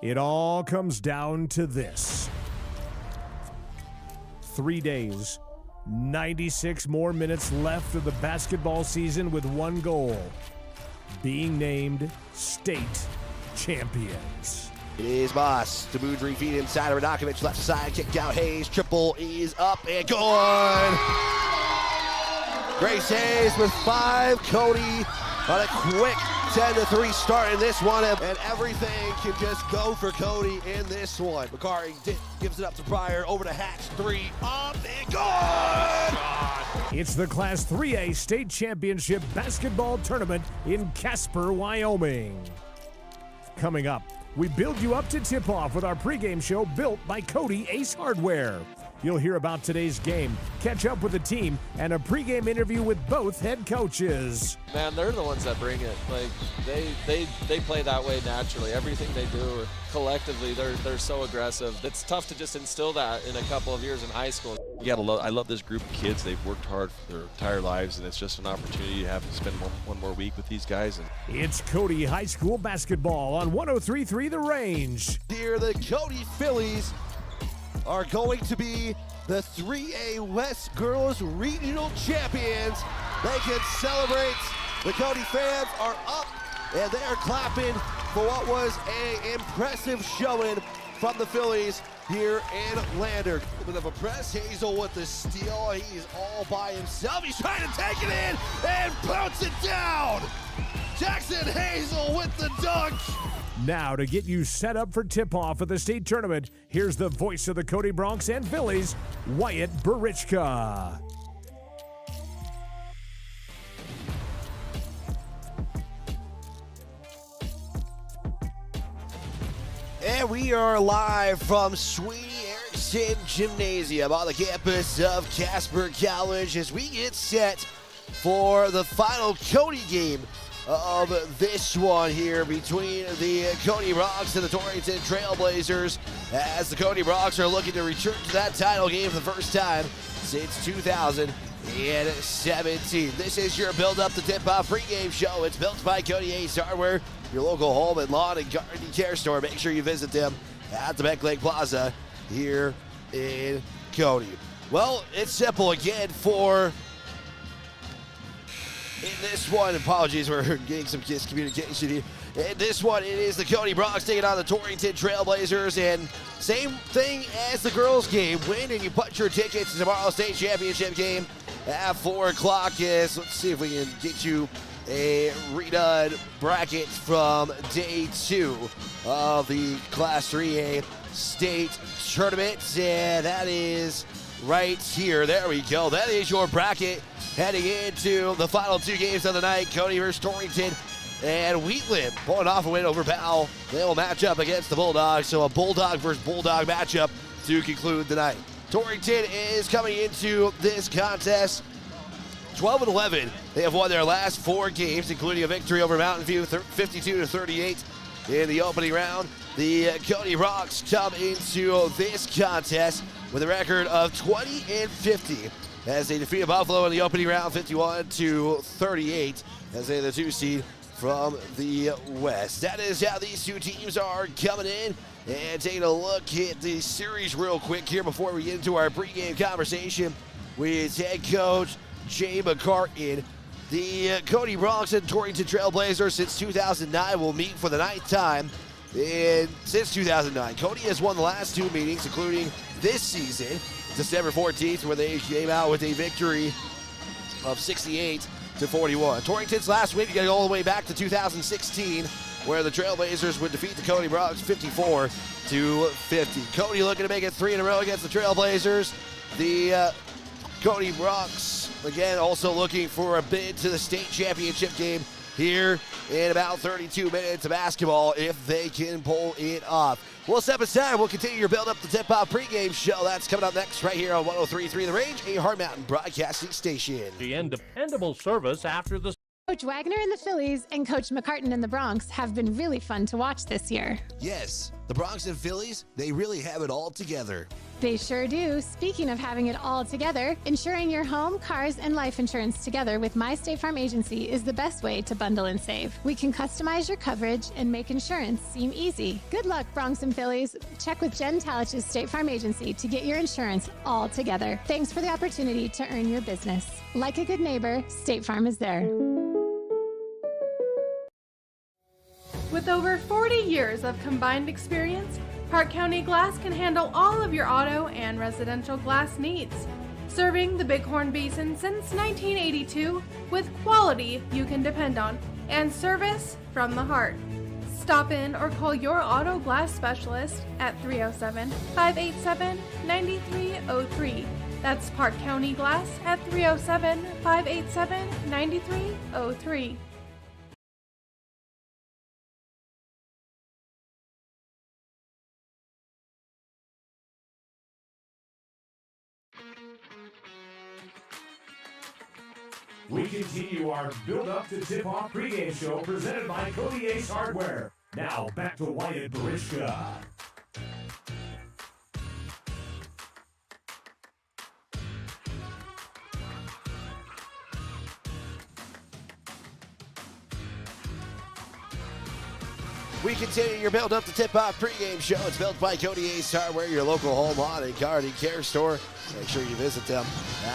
It all comes down to this. 3 days, 96 more minutes left of the basketball season with one goal: being named state champions. It is Moss. Demudri feed inside of Radakovic, left side, kicked out Hayes. Triple is up and good. Grace Hayes with 5. Cody on a quick 10-3 start in this one, and everything can just go for Cody in this one. Macari gives it up to Pryor, over to Hatch, 3, up and good! It's the Class 3A State Championship Basketball Tournament in Casper, Wyoming. Coming up, we build you up to tip-off with our pregame show built by Cody Ace Hardware. You'll hear about today's game, catch up with the team, and a pregame interview with both head coaches. Man, they're the ones that bring it. Like they play that way naturally. Everything they do collectively, they're so aggressive. It's tough to just instill that in a couple of years in high school. I love this group of kids. They've worked hard for their entire lives, and it's just an opportunity to have to spend one more week with these guys. And it's Cody High School Basketball on 103.3 The Range. Here, the Cody Phillies are going to be the 3A West Girls Regional Champions. They can celebrate. The Cody fans are up, and they are clapping for what was an impressive showing from the Phillies here in Lander. A bit of a press. Hazel with the steal. He's all by himself. He's trying to take it in and bounce it down. Jackson Hazel with the dunk. Now, to get you set up for tip-off of the state tournament, here's the voice of the Cody Bronx and Phillies, Wyatt Barichka. And we are live from Sweeney Erickson Gymnasium on the campus of Casper College as we get set for the final Cody game of this one here between the Cody Bronx and the Torrington Trailblazers, as the Cody Bronx are looking to return to that title game for the first time since 2017. This is your build-up to Tip-off Pregame Show. It's built by Cody Ace Hardware, your local home and lawn and garden care store. Make sure you visit them at the Beck Lake Plaza here in Cody. Well, it's simple again for in this one. Apologies, we're getting some miscommunication here. In this one, it is the Cody Bronx taking on the Torrington Trailblazers, and same thing as the girls' game. Win and you punch your tickets to tomorrow's state championship game at 4 o'clock. Let's see if we can get you a redone bracket from day 2 of the Class 3A state tournament, and that is right here. There we go. That is your bracket heading into the final 2 games of the night. Cody versus Torrington, and Wheatland pulling off a win over Powell. They will match up against the Bulldogs, so a Bulldog versus Bulldog matchup to conclude the night. Torrington is coming into this contest 12-11. They have won their last 4 games, including a victory over Mountain View 52-38 in the opening round. The Cody Bronx come into this contest with a record of 20-50 as they defeated Buffalo in the opening round 51-38 as they're the 2 seed from the West. That is how these 2 teams are coming in. And taking a look at the series real quick here before we get into our pregame conversation with head coach Jay McCartan. The Cody Bronx and Torrington Trailblazers since 2009 will meet for the 9th time since 2009. Cody has won the last 2 meetings, including this season, December 14th, where they came out with a victory of 68-41. Torrington's last win getting all the way back to 2016, where the Trailblazers would defeat the Cody Bronx 54-50. Cody looking to make it 3 in a row against the Trailblazers. The Cody Bronx, again, also looking for a bid to the state championship game here in about 32 minutes of basketball if they can pull it off. We'll step aside. We'll continue your build-up to Tip-off Pregame Show. That's coming up next right here on 103.3 The Range, a Hard Mountain broadcasting station. And dependable service after the... Coach Wagner and the Phillies and Coach McCartan and the Bronx have been really fun to watch this year. Yes, the Bronx and Phillies, they really have it all together. They sure do. Speaking of having it all together, insuring your home, cars, and life insurance together with My State Farm Agency is the best way to bundle and save. We can customize your coverage and make insurance seem easy. Good luck, Bronx and Phillies. Check with Jen Talich's State Farm Agency to get your insurance all together. Thanks for the opportunity to earn your business. Like a good neighbor, State Farm is there. With over 40 years of combined experience, Park County Glass can handle all of your auto and residential glass needs. Serving the Bighorn Basin since 1982 with quality you can depend on and service from the heart. Stop in or call your auto glass specialist at 307-587-9303. That's Park County Glass at 307-587-9303. We continue our build-up to Tip-off Pregame Show presented by Cody Ace Hardware. Now, back to Wyatt Barishka. We continue your build-up to Tip-off Pregame Show. It's built by Cody Ace Hardware, your local home lawn and garden care store. Make sure you visit them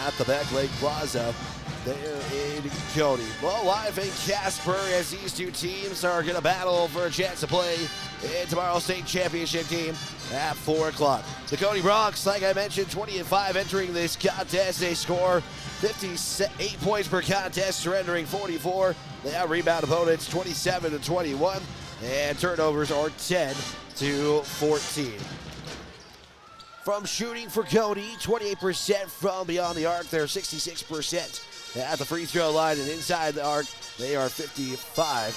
at the Back Lake Plaza there in Cody. Well, live in Casper as these two teams are going to battle for a chance to play in tomorrow's state championship game at 4 o'clock. The Cody Bronx, like I mentioned, 20-5 entering this contest. They score 58 points per contest, surrendering 44. They out-rebound opponents 27-21, and turnovers are 10-14. From shooting for Cody, 28% from beyond the arc. They're 66% at the free throw line, and inside the arc, they are 55%.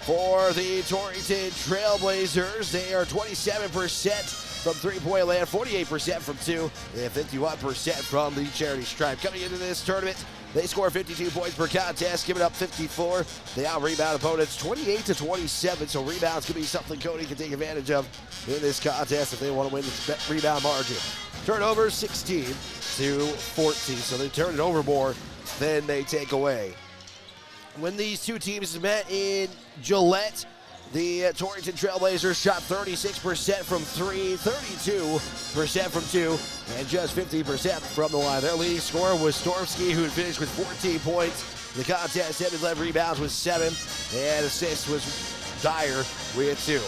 For the Torrington Trailblazers, they are 27% from three-point land, 48% from two, and 51% from the charity stripe. Coming into this tournament, they score 52 points per contest, giving up 54. They out-rebound opponents 28-27, so rebounds could be something Cody can take advantage of in this contest if they want to win the rebound margin. Turnovers 16-14, so they turn it over more than they take away. When these two teams met in Gillette, the Torrington Trailblazers shot 36% from three, 32% from two, and just 50% from the line. Their leading scorer was Stormsky, who finished with 14 points. The contest, 7 rebounds with 7, and assists was Dyer with 2.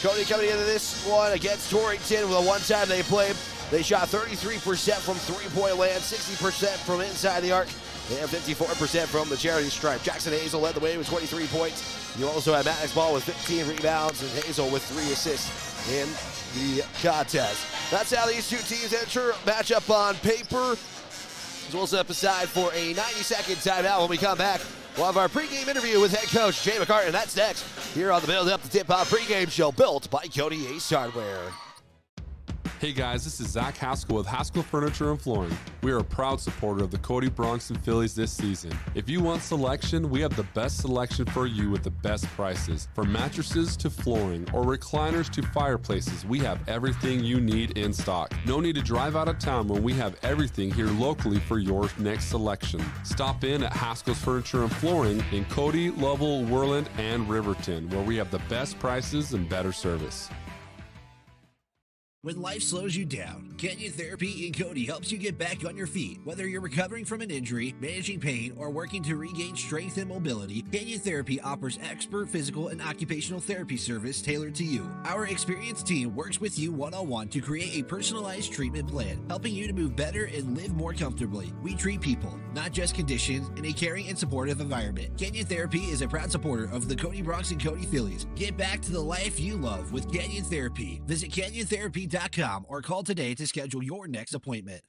Cody coming into this one against Torrington. The one time they played, they shot 33% from three-point land, 60% from inside the arc, and 54% from the charity stripe. Jackson Hazel led the way with 23 points. You also had Maddox Ball with 15 rebounds and Hazel with 3 assists in the contest. That's how these two teams enter. Match up on paper. So we'll step aside for a 90-second timeout. When we come back, we'll have our pregame interview with head coach Jay McCartan. That's next here on the Build Up the Tip-Off Pregame Show, built by Cody Ace Hardware. Hey guys, this is Zach Haskell with Haskell Furniture and Flooring. We are a proud supporter of the Cody Bronx and Phillies this season. If you want selection, we have the best selection for you with the best prices. From mattresses to flooring or recliners to fireplaces, we have everything you need in stock. No need to drive out of town when we have everything here locally for your next selection. Stop in at Haskell's Furniture and Flooring in Cody, Lovell, Worland, and Riverton, where we have the best prices and better service. When life slows you down, Canyon Therapy in Cody helps you get back on your feet. Whether you're recovering from an injury, managing pain, or working to regain strength and mobility, Canyon Therapy offers expert physical and occupational therapy service tailored to you. Our experienced team works with you one-on-one to create a personalized treatment plan, helping you to move better and live more comfortably. We treat people, not just conditions, in a caring and supportive environment. Canyon Therapy is a proud supporter of the Cody Bronx and Cody Phillies. Get back to the life you love with Canyon Therapy. Visit CanyonTherapy.com or call today to schedule your next appointment.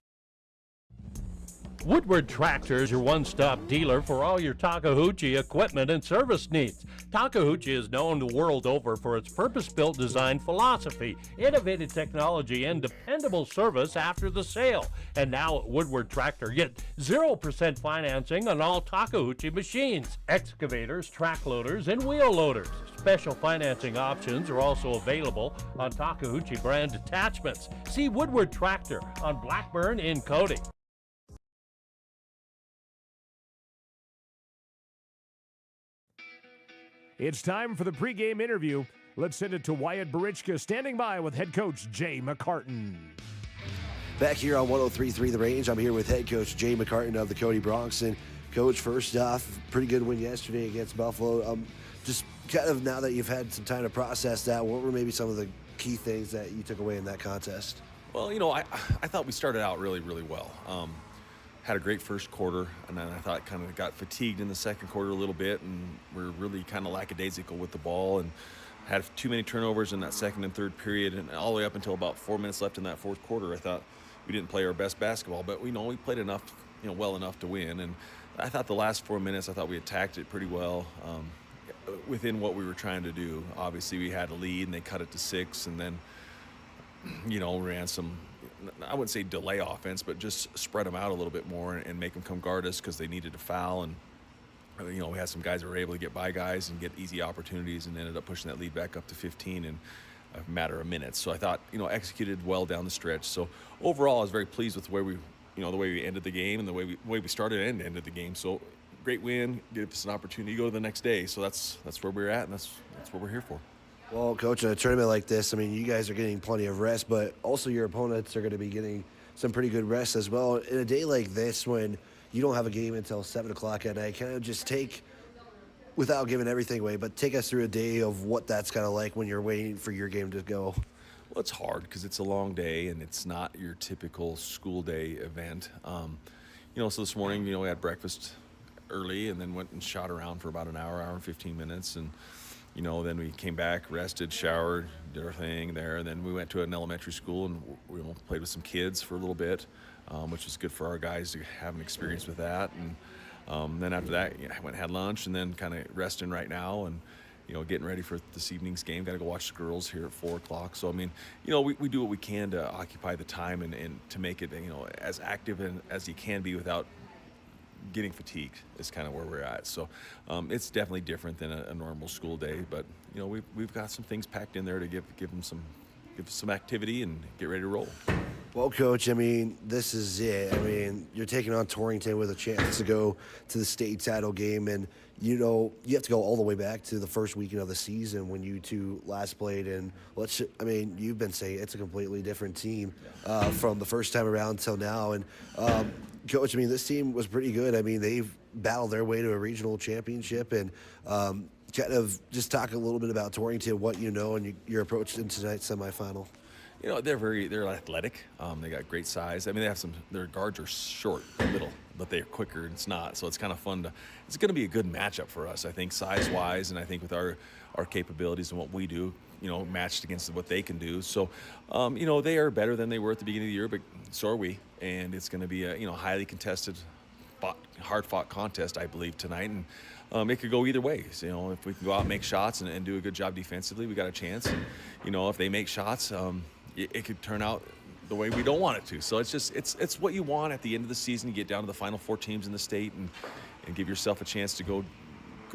Woodward Tractor is your one-stop dealer for all your Takahouchi equipment and service needs. Takahouchi is known the world over for its purpose-built design philosophy, innovative technology, and dependable service after the sale. And now at Woodward Tractor, get 0% financing on all Takahouchi machines, excavators, track loaders, and wheel loaders. Special financing options are also available on Takeuchi brand attachments. See Woodward Tractor on Blackburn in Cody. It's time for the pregame interview. Let's send it to Wyatt Barichka, standing by with head coach Jay McCartan. Back here on 103.3 The Range, I'm here with head coach Jay McCartan of the Cody Bronx. And Coach, first off, pretty good win yesterday against Buffalo. Just kind of now that you've had some time to process that, what were maybe some of the key things that you took away in that contest? Well, I thought we started out really, really well. Had a great first quarter, and then I thought kind of got fatigued in the second quarter a little bit, and we're really kind of lackadaisical with the ball and had too many turnovers in that second and third period, and all the way up until about 4 minutes left in that fourth quarter, I thought we didn't play our best basketball, but we played enough, well enough to win. And I thought the last 4 minutes, I thought we attacked it pretty well within what we were trying to do. Obviously, we had a lead, and they cut it to 6, and then, ran some, I wouldn't say delay offense, but just spread them out a little bit more and make them come guard us because they needed to foul. And, we had some guys that were able to get by guys and get easy opportunities and ended up pushing that lead back up to 15 in a matter of minutes. So I thought, executed well down the stretch. So overall, I was very pleased with the way we ended the game and the way we started and ended the game. So great win, give us an opportunity to go to the next day. So that's where we're at, and that's what we're here for. Well, Coach, in a tournament like this, you guys are getting plenty of rest, but also your opponents are going to be getting some pretty good rest as well. In a day like this, when you don't have a game until 7 o'clock at night, kind of just without giving everything away, but take us through a day of what that's kind of like when you're waiting for your game to go. Well, it's hard because it's a long day, and it's not your typical school day event. So this morning, we had breakfast early and then went and shot around for about an hour and 15 minutes, and then we came back, rested, showered, did our thing there, and then we went to an elementary school and we played with some kids for a little bit, which was good for our guys to have an experience with that. And then after that, I went and had lunch, and then kind of resting right now and getting ready for this evening's game. Got to go watch the girls here at 4 o'clock. So we do what we can to occupy the time and to make it as active as you can be without getting fatigued is kind of where we're at. So it's definitely different than a normal school day, but we've got some things packed in there to give them some activity and get ready to roll. Well, Coach, this is it. You're taking on Torrington with a chance to go to the state title game, and you have to go all the way back to the first weekend of the season when you two last played. And you've been saying it's a completely different team from the first time around till now. And Coach, this team was pretty good. They've battled their way to a regional championship, and kind of just talk a little bit about Torrington, what and your approach in tonight's semifinal. They're athletic. They got great size. They have their guards are short, little, but they're quicker, and it's not. So it's kind of fun it's going to be a good matchup for us, I think, size-wise, and I think with our capabilities and what we do, matched against what they can do. So, they are better than they were at the beginning of the year, but so are we. And it's going to be a, highly contested, hard-fought contest, I believe, tonight. And it could go either way. So, if we can go out and make shots and do a good job defensively, we got a chance. And, if they make shots, it could turn out the way we don't want it to. So it's what you want at the end of the season. You get down to the final 4 teams in the state and give yourself a chance to go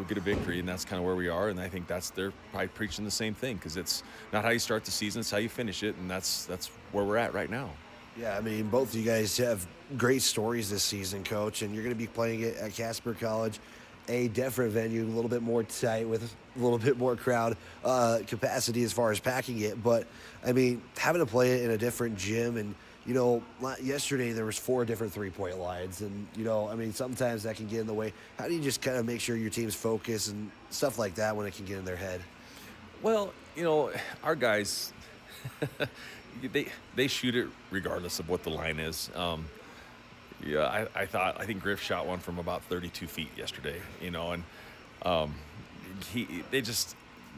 get a victory, and that's kind of where we are. And I think they're probably preaching the same thing, because it's not how you start the season, it's how you finish it, and that's where we're at right now. Yeah, both of you guys have great stories this season, Coach, and you're going to be playing it at Casper College, a different venue, a little bit more tight with a little bit more crowd capacity as far as packing it. But, having to play it in a different gym, and, yesterday there was 4 different three-point lines, and, sometimes that can get in the way. How do you just kind of make sure your team's focused and stuff like that when it can get in their head? Well, our guys, they shoot it regardless of what the line is. I think Griff shot one from about 32 feet yesterday, and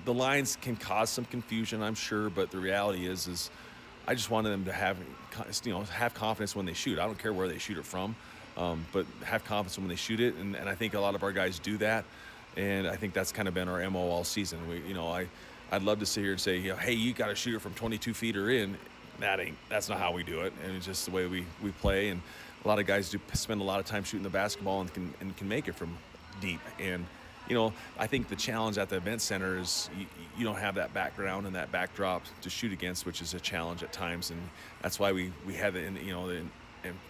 the lines can cause some confusion, I'm sure, but the reality is I just wanted them to have confidence when they shoot. I don't care where they shoot it from, but have confidence when they shoot it, and I think a lot of our guys do that, and I think that's kind of been our MO all season. I'd love to sit here and say, hey, you got to shoot it from 22 feet or in. That's not how we do it, and it's just the way we play. And a lot of guys do spend a lot of time shooting the basketball and can make it from deep. And I think the challenge at the event center is you don't have that background and that backdrop to shoot against, which is a challenge at times, and that's why we have it in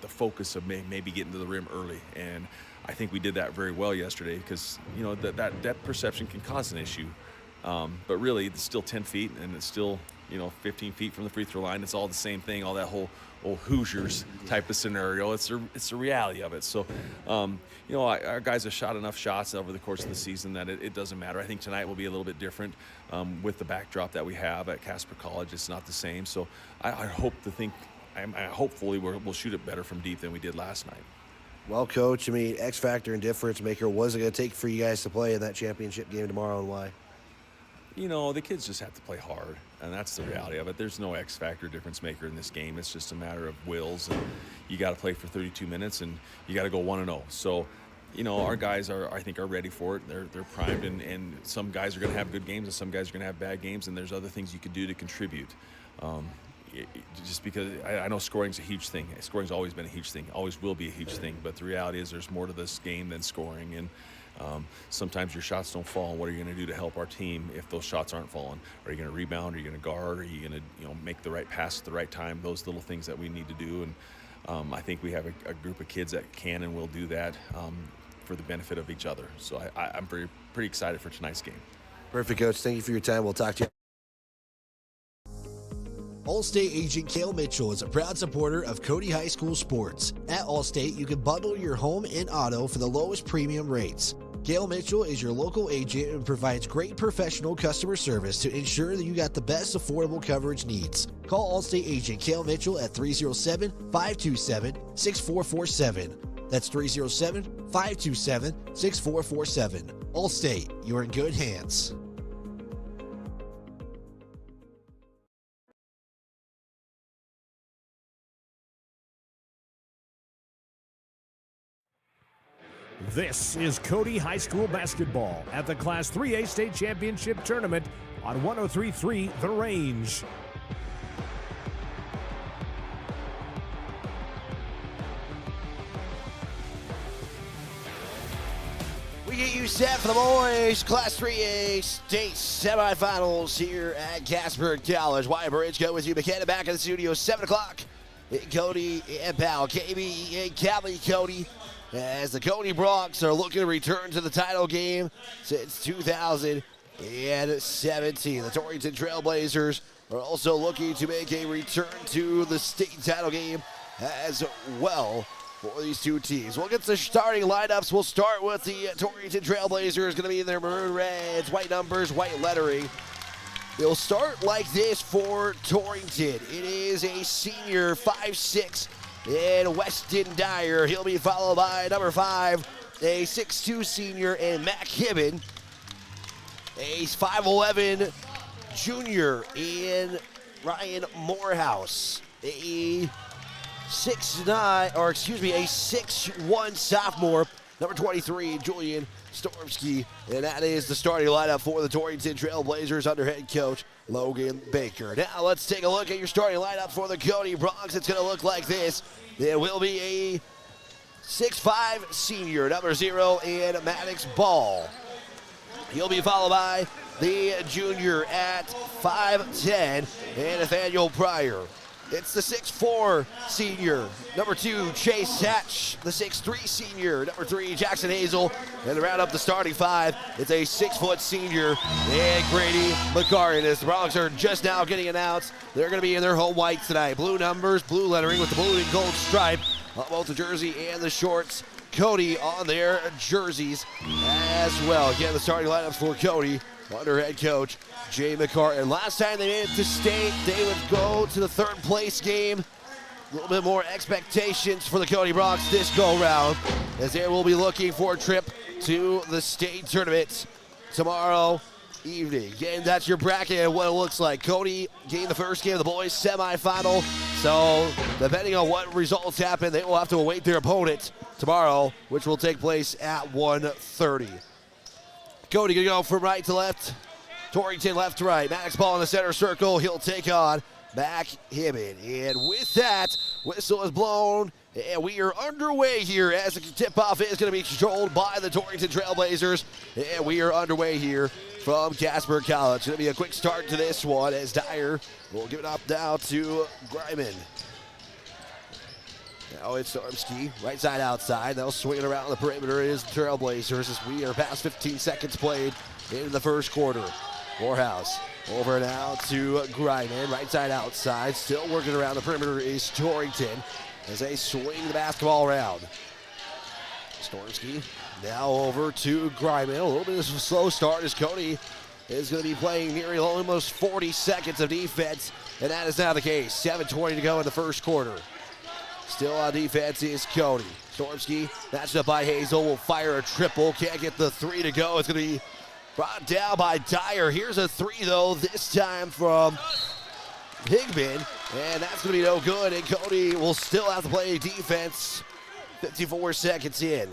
the focus of maybe getting to the rim early. And I think we did that very well yesterday because that depth perception can cause an issue, but really it's still 10 feet and it's still 15 feet from the free throw line. It's all the same thing, all that whole old Hoosiers type of scenario. It's the reality of it. So, our guys have shot enough shots over the course of the season that it doesn't matter. I think tonight will be a little bit different with the backdrop that we have at Casper College. It's not the same. So hopefully we'll shoot it better from deep than we did last night. Well, Coach, X factor and difference maker, what is it going to take for you guys to play in that championship game tomorrow, and why? The kids just have to play hard, and that's the reality of it. There's no X factor difference maker in this game. It's just a matter of wills, and you got to play for 32 minutes, and you got to go 1-0. So, our guys I think are ready for it. They're primed, and some guys are going to have good games, and some guys are going to have bad games, and there's other things you can do to contribute. Just because I know scoring's a huge thing. Scoring's always been a huge thing, always will be a huge thing. But the reality is there's more to this game than scoring. And sometimes your shots don't fall. And what are you going to do to help our team if those shots aren't falling? Are you going to rebound? Are you going to guard? Are you going to make the right pass at the right time? Those little things that we need to do. And I think we have a group of kids that can and will do that for the benefit of each other. So I'm pretty excited for tonight's game. Perfect, Coach. Thank you for your time. We'll talk to you. Allstate agent Cale Mitchell is a proud supporter of Cody High School Sports. At Allstate, you can bundle your home and auto for the lowest premium rates. Cale Mitchell is your local agent and provides great professional customer service to ensure that you got the best affordable coverage needs. Call Allstate agent Cale Mitchell at 307-527-6447. That's 307-527-6447. Allstate, you're in good hands. This is Cody High School Basketball at the Class 3A State Championship Tournament on 103.3 The Range. We get you set for the boys Class 3A State semifinals here at Casper College. Wyatt Bridgeko with you. McKenna back in the studio, 7 o'clock. Cody and pal KB and Cali Cody, as the Cody Broncs are looking to return to the title game since 2017. The Torrington Trailblazers are also looking to make a return to the state title game as well for these two teams. We'll get the starting lineups. We'll start with the Torrington Trailblazers, going to be in their maroon reds, white numbers, white lettering. They'll start like this for Torrington. It is a senior 5'6", and Weston Dyer. He'll be followed by number 5, a 6'2" senior, and Matt Kibben, a 5'11" junior, and Ryan Morehouse, a 6'1" sophomore, number 23, Julian Stormsky, and that is the starting lineup for the Torrington Trailblazers under head coach Logan Baker. Now let's take a look at your starting lineup for the Cody Broncs. It's going to look like this. There will be a 6'5" senior, number 0, and Maddox Ball. He'll be followed by the junior at 5'10", and Nathaniel Pryor. It's the 6'4" senior, number 2, Chase Hatch. The 6'3" senior, number 3, Jackson Hazel. And to round up the starting 5, it's a 6-foot senior, and Grady McCartan. As the Broncs are just now getting announced, they're going to be in their home whites tonight. Blue numbers, blue lettering with the blue and gold stripe on both the jersey and the shorts. Cody on their jerseys as well. Again, the starting lineups for Cody under head coach Jay McCartan. Last time they made it to state, they would go to the third place game. A little bit more expectations for the Cody Broncs this go round, as they will be looking for a trip to the state tournament tomorrow evening. Again, that's your bracket and what it looks like. Cody gained the first game of the boys semifinal, so depending on what results happen, they will have to await their opponent tomorrow, which will take place at 1:30. Cody gonna go from right to left. Torrington left to right. Maddox Ball in the center circle. He'll take on Mac Hibben. And with that, whistle is blown And we are underway here as the tip-off is going to be controlled by the Torrington Trailblazers. And we are underway here from Casper College. It's going to be a quick start to this one as Dyer will give it up now to Greiman. Now it's Stormski, right side outside. They'll swing it around the perimeter. It is the Trailblazers as we are past 15 seconds played into the first quarter. Morehouse over now to Greiman, right side outside. Still working around the perimeter is Torrington as they swing the basketball around. Stormski now over to Greiman. A little bit of a slow start as Cody is going to be playing nearly almost 40 seconds of defense, and that is now the case. 7:20 to go in the first quarter. Still on defense is Cody. Stormski matched up by Hazel, will fire a triple. Can't get the three to go. It's going to be brought down by Dyer. Here's a three, though, this time from Higman, and that's going to be no good, and Cody will still have to play defense 54 seconds in.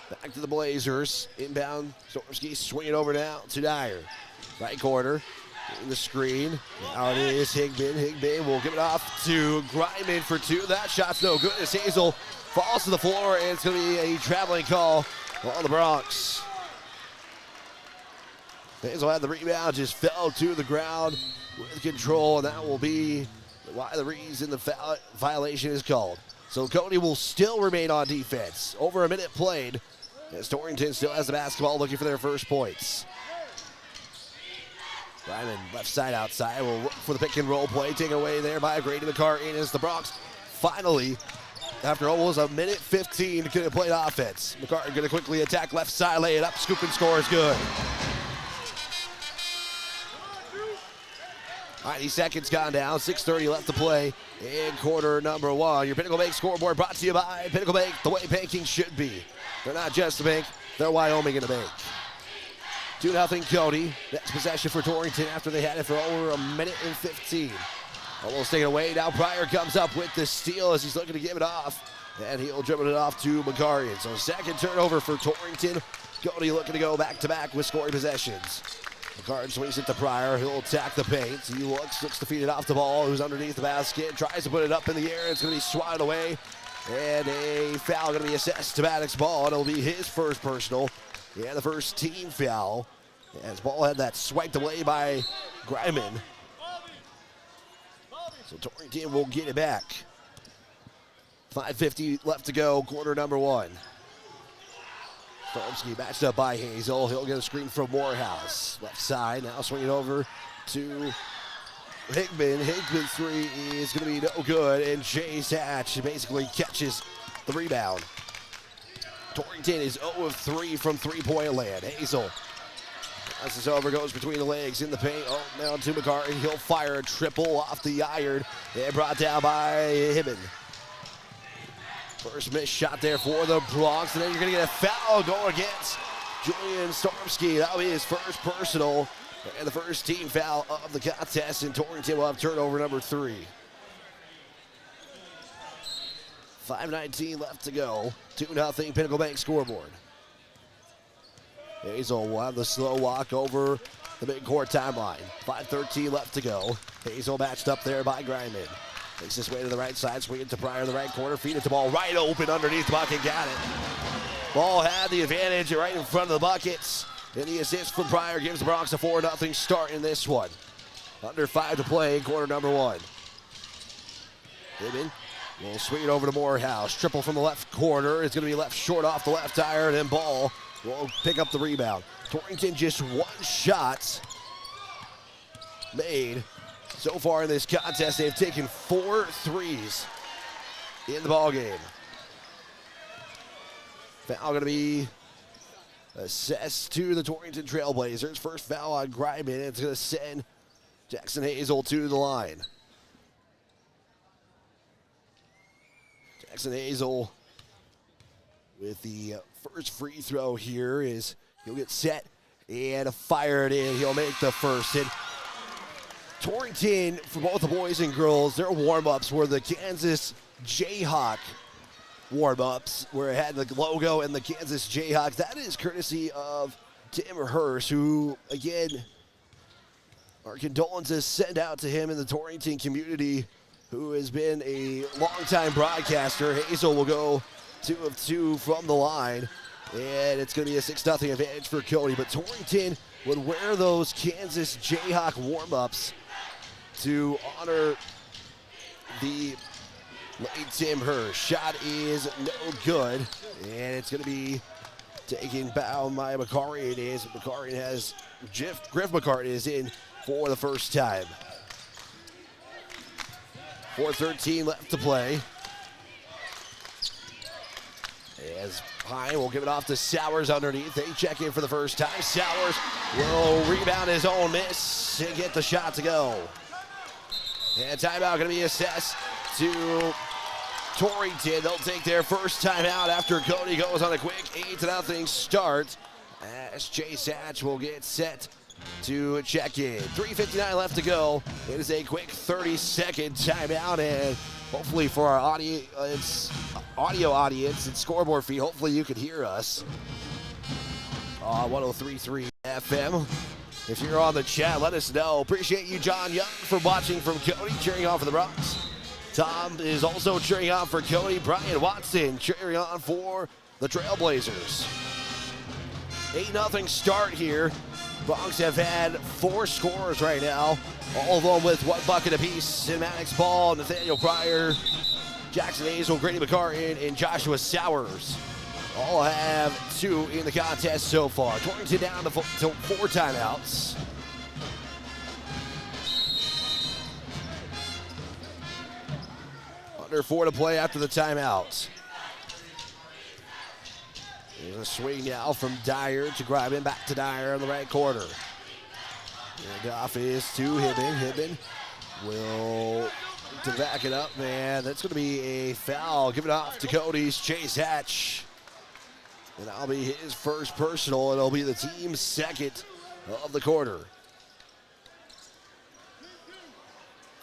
Back to the Blazers. Inbound, Stormski swinging over now to Dyer. Right corner, in the screen. Now it is Higman. Higman will give it off to Greiman for two. That shot's no good as Hazel falls to the floor, and it's going to be a traveling call on the Bronx. Hazel had the rebound, just fell to the ground with control, and that will be why the reason the violation is called. So Cody will still remain on defense. Over a minute played, as Torrington still has the basketball looking for their first points. Ryman left side outside will look for the pick and roll play, taken away there by Grady McCartan as the Bronx finally, after almost a minute 15, could have played offense. McCartan going to quickly attack left side, lay it up, scoop and score is good. 90 seconds gone down, 6:30 left to play in quarter number one. Your Pinnacle Bank scoreboard brought to you by Pinnacle Bank, the way banking should be. They're not just a bank, they're Wyoming in a bank. 2-0 Cody. Next possession for Torrington after they had it for over a minute and 15. Almost taken away. Now Pryor comes up with the steal as he's looking to give it off. And he'll dribble it off to McCartan. So second turnover for Torrington. Cody looking to go back-to-back with scoring possessions. McCartan swings it to Pryor. He'll attack the paint. He looks to feed it off the ball. Who's underneath the basket. Tries to put it up in the air. It's going to be swatted away. And a foul going to be assessed to Maddox's ball. It'll be his first personal. Yeah, the first team foul. As ball had that swiped away by Greiman. So Torrington will get it back. 5:50 left to go, quarter number one. Stormski matched up by Hazel. He'll get a screen from Morehouse. Left side, now swinging over to Higman. Higman's three is going to be no good, and Chase Hatch basically catches the rebound. Torrington is 0 of 3 from three-point land. Hazel, as this over, goes between the legs in the paint. Oh, now to McCartan. He'll fire a triple off the iron and brought down by Higman. First missed shot there for the Bronx, and then you're going to get a foul going against Julian Stormski. That'll be his first personal and the first team foul of the contest, and Torrington will have turnover number 3. 5:19 left to go. 2-0 Pinnacle Bank scoreboard. Hazel will have the slow walk over the midcourt timeline. 5:13 left to go. Hazel matched up there by Greiman. Makes his way to the right side, swing it to Pryor in the right corner, feed it to ball right open underneath the bucket, got it. Ball had the advantage right in front of the buckets. And the assist from Pryor gives the Bronx a 4-0 start in this one. Under 5 to play in quarter number one. Higman will swing it over to Morehouse. Triple from the left corner. It's going to be left short off the left iron, and Ball will pick up the rebound. Torrington just one shot made. So far in this contest, they've taken 4 threes in the ballgame. Foul going to be assessed to the Torrington Trailblazers. First foul on Greiman. It's going to send Jackson Hazel to the line. Jackson Hazel with the first free throw here is he'll get set and fire it in. He'll make the first. And Torrington, for both the boys and girls, their warm-ups were the Kansas Jayhawk warm-ups, where it had the logo and the Kansas Jayhawks. That is courtesy of Tim Hurst, who, again, our condolences sent out to him in the Torrington community who has been a longtime broadcaster. Hazel will go 2 of 2 from the line, and it's going to be a 6-0 advantage for Cody. But Torrington would wear those Kansas Jayhawk warm-ups to honor the late Tim Hirsch. Shot is no good, and it's going to be taken down by McCarty. It is. McCarty has Griff McCarty is in for the first time. 4:13 left to play. As Pine will give it off to Sowers underneath. They check in for the first time. Sowers will rebound his own miss and get the shot to go. And timeout going to be assessed to Torrington. They'll take their first timeout after Cody goes on a quick 8-0 start. As Chase Hatch will get set to check in. 3:59 left to go. It is a quick 30-second timeout, and hopefully for our audio audience and scoreboard feed, hopefully you can hear us on 103.3 FM. If you're on the chat, let us know. Appreciate you, John Young, for watching from Cody, cheering on for the Bronx. Tom is also cheering on for Cody. Brian Watson cheering on for the Trailblazers. 8-0 start here. Bronx have had 4 scorers right now, all of them with 1 bucket apiece. Maddox Ball, Nathaniel Pryor, Jackson Hazel, Grady McCartan, and Joshua Sowers all have 2 in the contest so far. Torrington down to 4 timeouts. Under 4 to play after the timeout. There's a swing now from Dyer to Greiman, back to Dyer in the right corner. And off is to Hibben. Hibben will to back it up, man. That's going to be a foul. Give it off to Cody's Chase Hatch. And that'll be his first personal. It'll be the team's second of the quarter.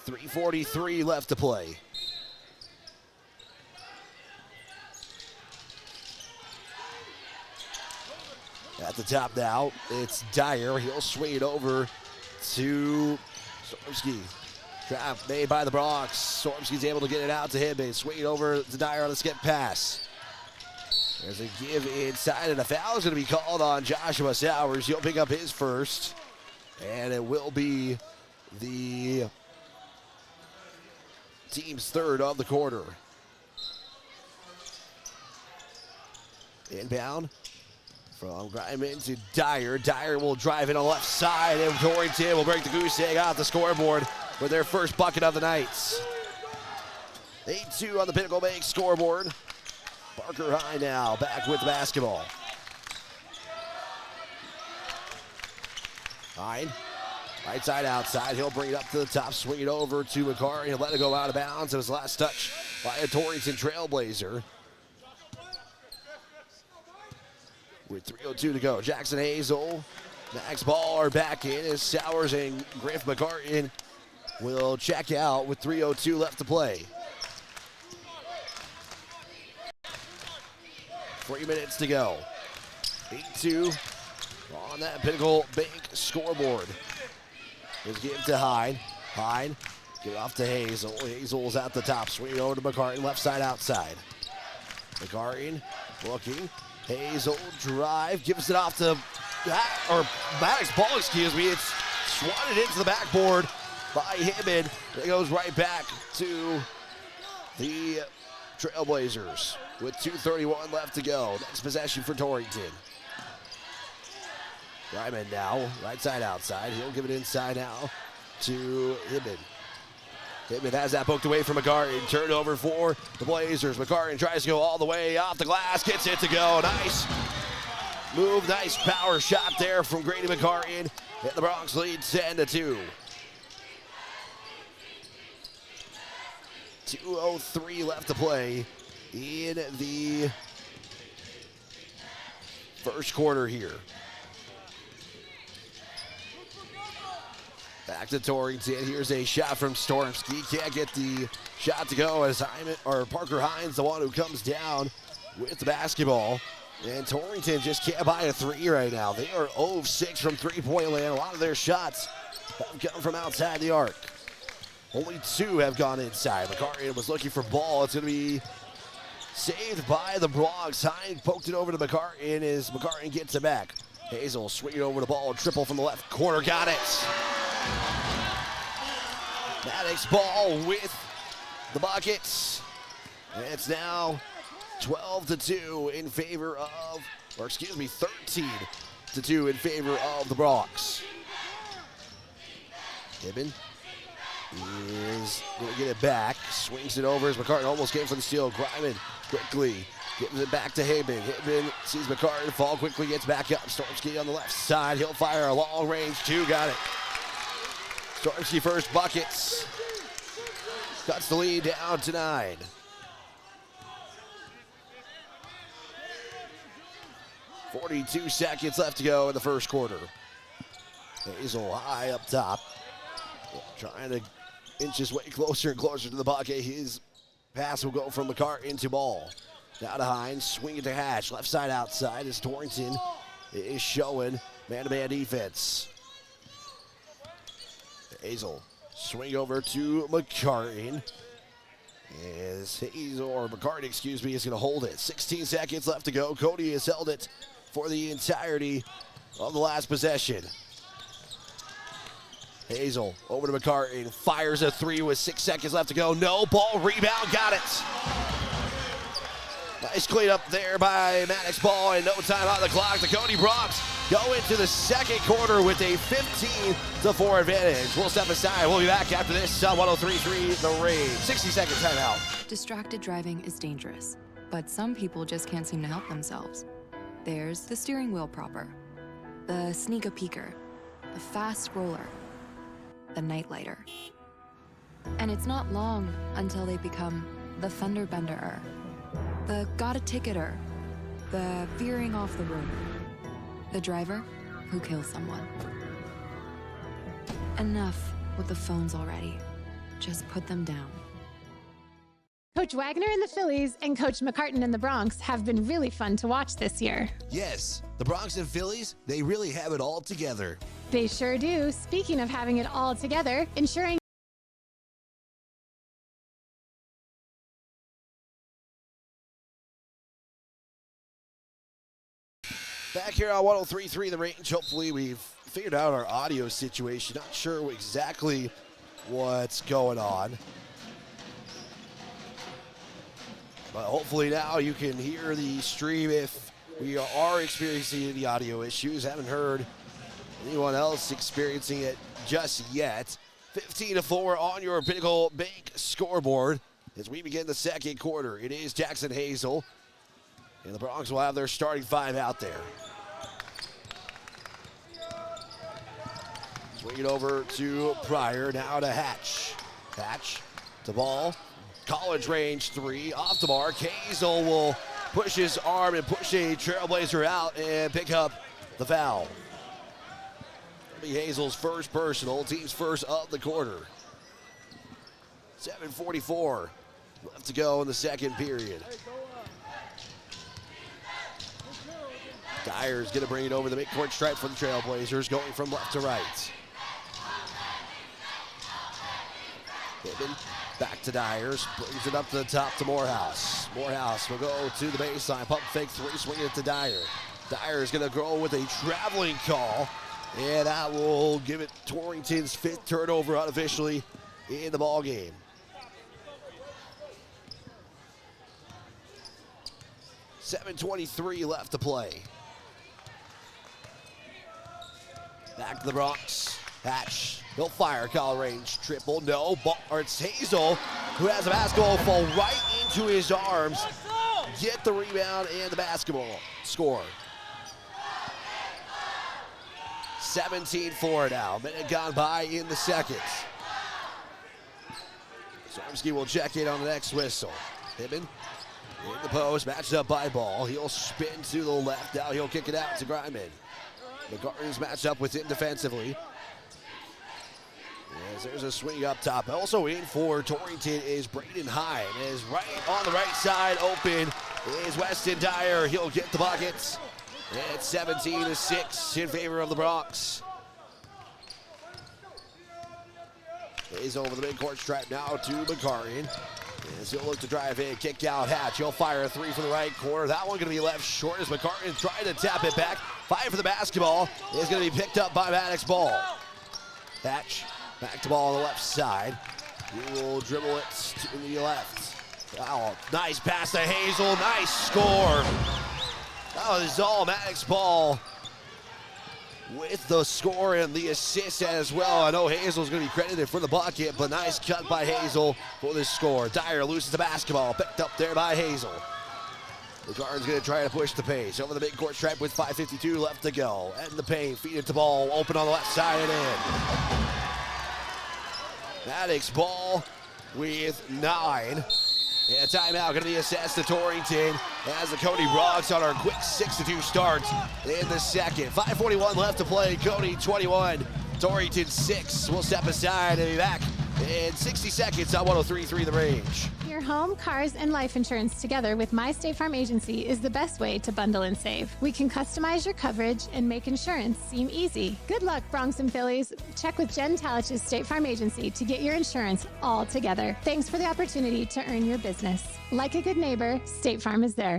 3:43 left to play. At the top now, it's Dyer. He'll swing it over to Stormsky. Trap made by the Bronx. Stormsky's able to get it out to him. Swing it over to Dyer on a skip pass. There's a give inside, and a foul is going to be called on Joshua Sowers. He'll pick up his first, and it will be the team's third of the quarter. Inbound from Greiman to Dyer. Dyer will drive it on the left side, and Torrington will break the goose egg off the scoreboard with their first bucket of the night. 8-2 on the Pinnacle Bank scoreboard. Parker High now back with the basketball. Hine, right side outside. He'll bring it up to the top, swing it over to McCarty. He'll let it go out of bounds. It was last touch by a Torrington Trailblazer. With 3:02 to go. Jackson Hazel, Max Ball are back in as Sowers and Griff McCartan will check out with 3:02 left to play. 3 minutes to go. 8-2 on that Pinnacle Bank scoreboard. Let's give it to Hine. Hine, get it off to Hazel. Hazel's at the top. Swing over to McCartan, left side outside. McCartan looking. Hazel drive, gives it off to Maddox Ball, excuse me. It's swatted into the backboard by Hibben. It goes right back to the Trailblazers with 2:31 left to go. Next possession for Torrington. Greiman now, right side outside. He'll give it inside now to Hibben. Hibben has that poked away from McCartan. Turnover for the Blazers. McCartan tries to go all the way off the glass, gets it to go. Nice move, nice power shot there from Grady McCartan. And the Bronx lead 10-2. 2:03 left to play in the first quarter here. Back to Torrington. Here's a shot from Stormsky. Can't get the shot to go as Parker Hines, the one who comes down with the basketball. And Torrington just can't buy a 3 right now. They are 0 of 6 from three-point land. A lot of their shots have come from outside the arc. Only 2 have gone inside. McCartan was looking for ball. It's going to be saved by the Bronx. Hine poked it over to McCartan as McCartan gets it back. Hazel swinging over the ball. Triple from the left corner. Got it. Maddox ball with the buckets. And it's now 12-2 in favor of, or excuse me, 13-2 in favor of the Bronx. Gibbon is going to get it back. Swings it over as McCartan almost came for the steal. Griman quickly getting it back to Hibben. Hibben sees McCartan fall quickly, gets back up. Stormsky on the left side. He'll fire a long range 2. Got it. Stormsky first buckets. Cuts the lead down to 9. .42 seconds left to go in the first quarter. Hazel high up top. Trying to inch his way closer and closer to the bucket. His pass will go from McCartan to ball. Now to Hines, swing it to Hatch. Left side outside as Torrington is showing man-to-man defense. Hazel, swing over to McCartan. As Hazel, or McCartan, excuse me, is going to hold it. 16 seconds left to go. Cody has held it for the entirety of the last possession. Hazel over to McCartan, fires a 3 with 6 seconds left to go. No ball, rebound, got it. Nice cleanup there by Maddox ball, and no time on the clock. The Cody Bronx go into the second quarter with a 15-4 advantage. We'll step aside. We'll be back after this on 103.3 The Rage. 60-second timeout. Distracted driving is dangerous, but some people just can't seem to help themselves. There's the steering wheel propper, the sneak-a-peeker, the fast roller, the nightlighter. And it's not long until they become the fender bender-er, the got-a-ticketer, the veering off the road, the driver who kills someone. Enough with the phones already. Just put them down. Coach Wagner and the Phillies and Coach McCartan and the Bronx have been really fun to watch this year. Yes, the Bronx and Phillies, they really have it all together. They sure do. Speaking of having it all together, ensuring back here on 103.3 The Range. Hopefully we've figured out our audio situation. Not sure exactly what's going on, but hopefully now you can hear the stream if we are experiencing any audio issues. Haven't heard anyone else experiencing it just yet. 15-4 on your Pinnacle Bank scoreboard as we begin the second quarter. It is Jackson Hazel, and the Bronx will have their starting 5 out there. Swing it over to Pryor, now to Hatch. Hatch to ball. College range 3, off the mark. Hazel will push his arm and push a Trailblazer out and pick up the foul. It'll be Hazel's first personal, team's first of the quarter. 7:44 left to go in the second period. Dyer's going to bring it over the midcourt stripe for the Trailblazers, going from left to right. Pittman back to Dyers, brings it up to the top to Morehouse. Morehouse will go to the baseline, pump fake 3, swing it to Dyer. Dyer is going to go with a traveling call, and that will give it Torrington's 5th turnover unofficially in the ball game. .23 left to play. Back to the Bronx. Hatch, he'll fire, Kyle range, triple, no, or it's Hazel who has a basketball fall right into his arms. Get the rebound and the basketball score. 17-4 now, minute gone by in the second. Stormsky will check in on the next whistle. Hibben in the post, matched up by Ball. He'll spin to the left, now he'll kick it out to Griman. McCartan's matched up with him defensively. As there's a swing up top. Also in for Torrington is Braden Hine. Is right on the right side open is Weston Dyer. He'll get the buckets. It's 17-6 in favor of the Bronx. Is over the midcourt stripe now to McCartan. As he'll look to drive in, kick out Hatch. He'll fire a three from the right corner. That one going to be left short as McCartan trying to tap it back. Fight for the basketball is going to be picked up by Maddox Ball. Hatch back to ball on the left side. He will dribble it to the left. Oh, nice pass to Hazel. Nice score. That was all Maddox Ball with the score and the assist as well. I know Hazel's going to be credited for the bucket, but nice cut by Hazel for this score. Dyer loses the basketball, picked up there by Hazel. The guard's going to try to push the pace over the midcourt stripe with 5:52 left to go. And the paint, feed it to Ball, open on the left side and in. Maddox Ball with 9. And timeout going to be assessed to Torrington as the Cody Bronx on our quick 6-2 start in the second. 5:41 left to play. Cody 21, Torrington 6. We'll step aside and be back in 60 seconds on 103.3 The Range. Your home, cars, and life insurance together with My State Farm Agency is the best way to bundle and save. We can customize your coverage and make insurance seem easy. Good luck, Bronx and Phillies. Check with Jen Talich's State Farm Agency to get your insurance all together. Thanks for the opportunity to earn your business. Like a good neighbor, State Farm is there.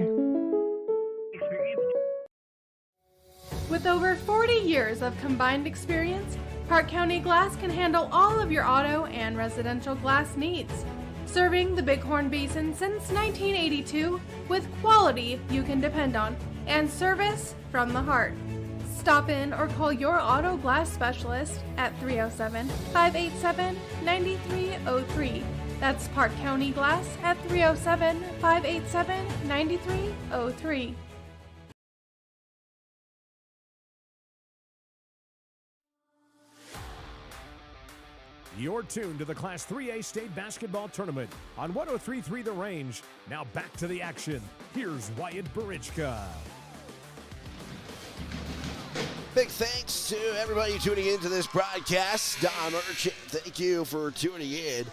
With over 40 years of combined experience, Park County Glass can handle all of your auto and residential glass needs. Serving the Bighorn Basin since 1982 with quality you can depend on and service from the heart. Stop in or call your auto glass specialist at 307-587-9303. That's Park County Glass at 307-587-9303. You're tuned to the Class 3A State Basketball Tournament on 103.3 The Range. Now back to the action. Here's Wyatt Barichka. Big thanks to everybody tuning into this broadcast. Don Merchant, thank you for tuning in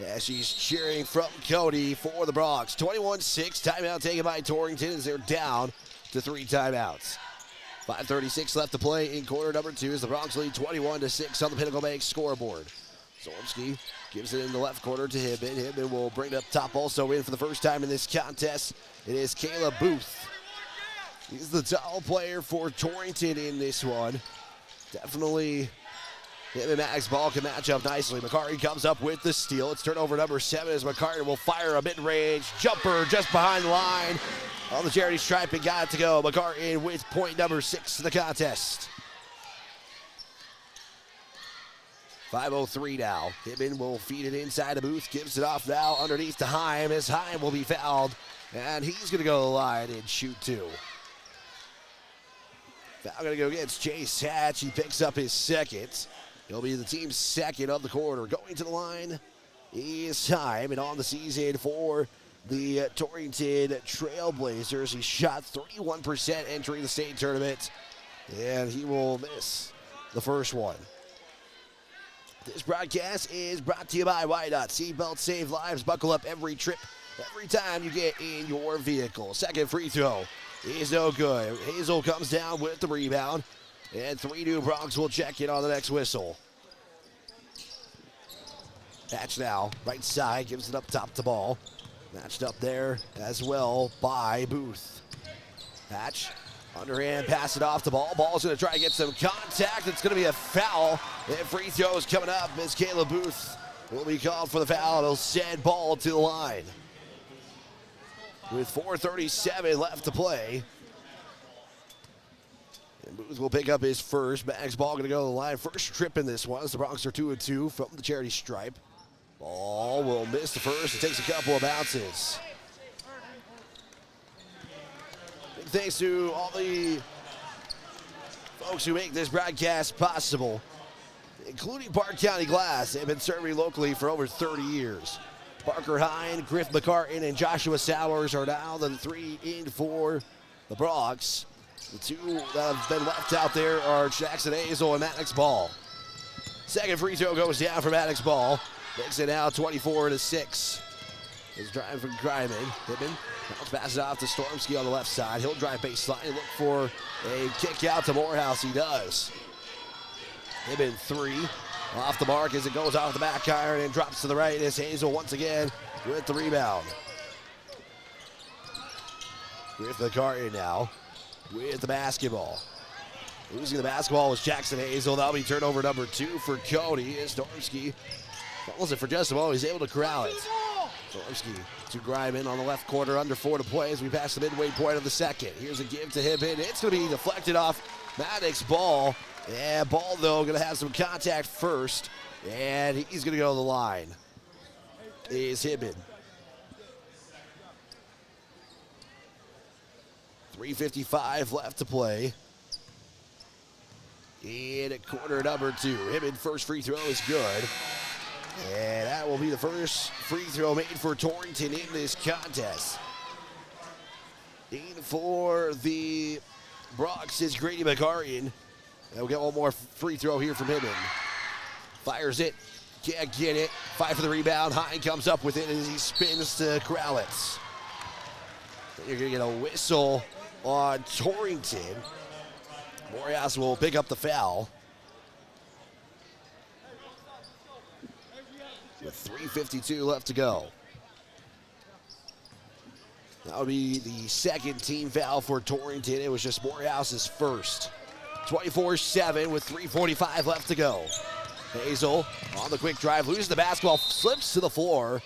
as she's cheering from Cody for the Bronx. 21-6, timeout taken by Torrington as they're down to 3 timeouts. 5:36 left to play in quarter number 2 as the Bronx lead 21-6 on the Pinnacle Bank scoreboard. Zormski gives it in the left corner to Hibben. Hibben will bring it up top, also in for the first time in this contest. It is Caleb Booth. He's the tall player for Torrington in this one. Definitely him and Maddox Ball can match up nicely. McCartan comes up with the steal. It's turnover number 7 as McCartan will fire a mid-range jumper just behind the line on the charity stripe and got it to go. McCartan with point number 6 in the contest. 5:03 now. Hibben will feed it inside the Booth. Gives it off now underneath to Heim as Heim will be fouled. And he's going to go to the line and shoot 2. Foul going to go against Chase Hatch. He picks up his second. He'll be the team's second of the quarter. Going to the line is Heim. And on the season for the Torrington Trailblazers, he shot 31% entering the state tournament. And he will miss the first one. This broadcast is brought to you by Wydot. Seatbelts save lives. Buckle up every trip, every time you get in your vehicle. Second free throw is no good. Hazel comes down with the rebound. And 3 new Bronx will check in on the next whistle. Hatch now, right side, gives it up top to Ball. Matched up there as well by Booth. Hatch. Underhand, pass it off the Ball. Ball's going to try to get some contact. It's going to be a foul. And free throw is coming up as Caleb Booth will be called for the foul. It'll send Ball to the line. With 4:37 left to play. And Booth will pick up his first. Maddox Ball going to go to the line. First trip in this one as the Bronx are 2-2 from the charity stripe. Ball will miss the first. It takes a couple of bounces. Thanks to all the folks who make this broadcast possible, including Park County Glass. They've been serving locally for over 30 years. Parker Hine, Griff McCartan, and Joshua Sowers are now the 3 in for the Bronx. The 2 that have been left out there are Jackson Hazel and Maddox Ball. Second free throw goes down for Maddox Ball. Makes it now 24-6. He's driving from Gryman. Hibben passes it off to Stormsky on the left side. He'll drive baseline and look for a kick out to Morehouse. He does. Hibben 3. Off the mark as it goes off the back iron and drops to the right. It's Hazel once again with the rebound. With McCarty now with the basketball. Losing the basketball was Jackson Hazel. That'll be turnover number 2 for Cody as Stormsky follows it for just a moment. He's able to corral it. Stormsky to Griman on the left quarter, under 4 to play as we pass the midway point of the second. Here's a give to Hibbin. It's going to be deflected off Maddox's ball. Yeah, ball, though, going to have some contact first, and he's going to go to the line. Is Hibbin. 3:55 left to play. In at quarter number 2. Hibbin, first free throw is good. And that will be the first free throw made for Torrington in this contest. In for the Bronx is Grady McCarty. And we'll get one more free throw here from Hibbin. Fires it. Can't get it. Fight for the rebound. Hine comes up with it as he spins to corral it. You're going to get a whistle on Torrington. Morehouse will pick up the foul. With 3:52 left to go. That would be the second team foul for Torrington. It was just Morehouse's first. 24-7 with 3:45 left to go. Hazel on the quick drive, loses the basketball, slips to the floor,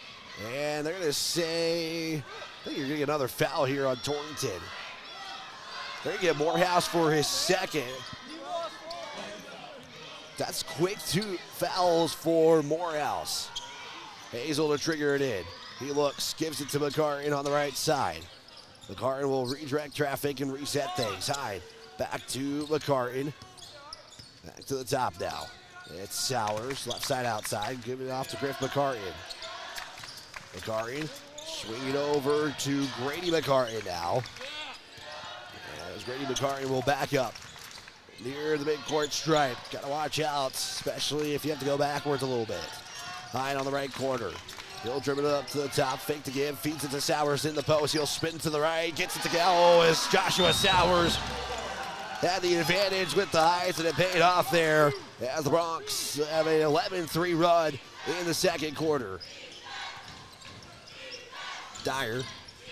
and they're going to say, I think you're going to get another foul here on Torrington. They're going to get Morehouse for his second. That's quick 2 fouls for Morehouse. Hazel to trigger it in. He looks, gives it to McCartan on the right side. McCartan will redirect traffic and reset things. Hyde back to McCartan. Back to the top now. It's Sowers, left side outside, giving it off to Griff McCartan. McCartan swing it over to Grady McCartan now. As Grady McCartan will back up near the midcourt stripe. Got to watch out, especially if you have to go backwards a little bit. Hyde on the right corner. He'll dribble it up to the top, fake to give, feeds it to Sowers in the post. He'll spin to the right, gets it to Gallo as Joshua Sowers had the advantage with the highs, and it paid off there as the Bronx have an 11-3 run in the second quarter. Dyer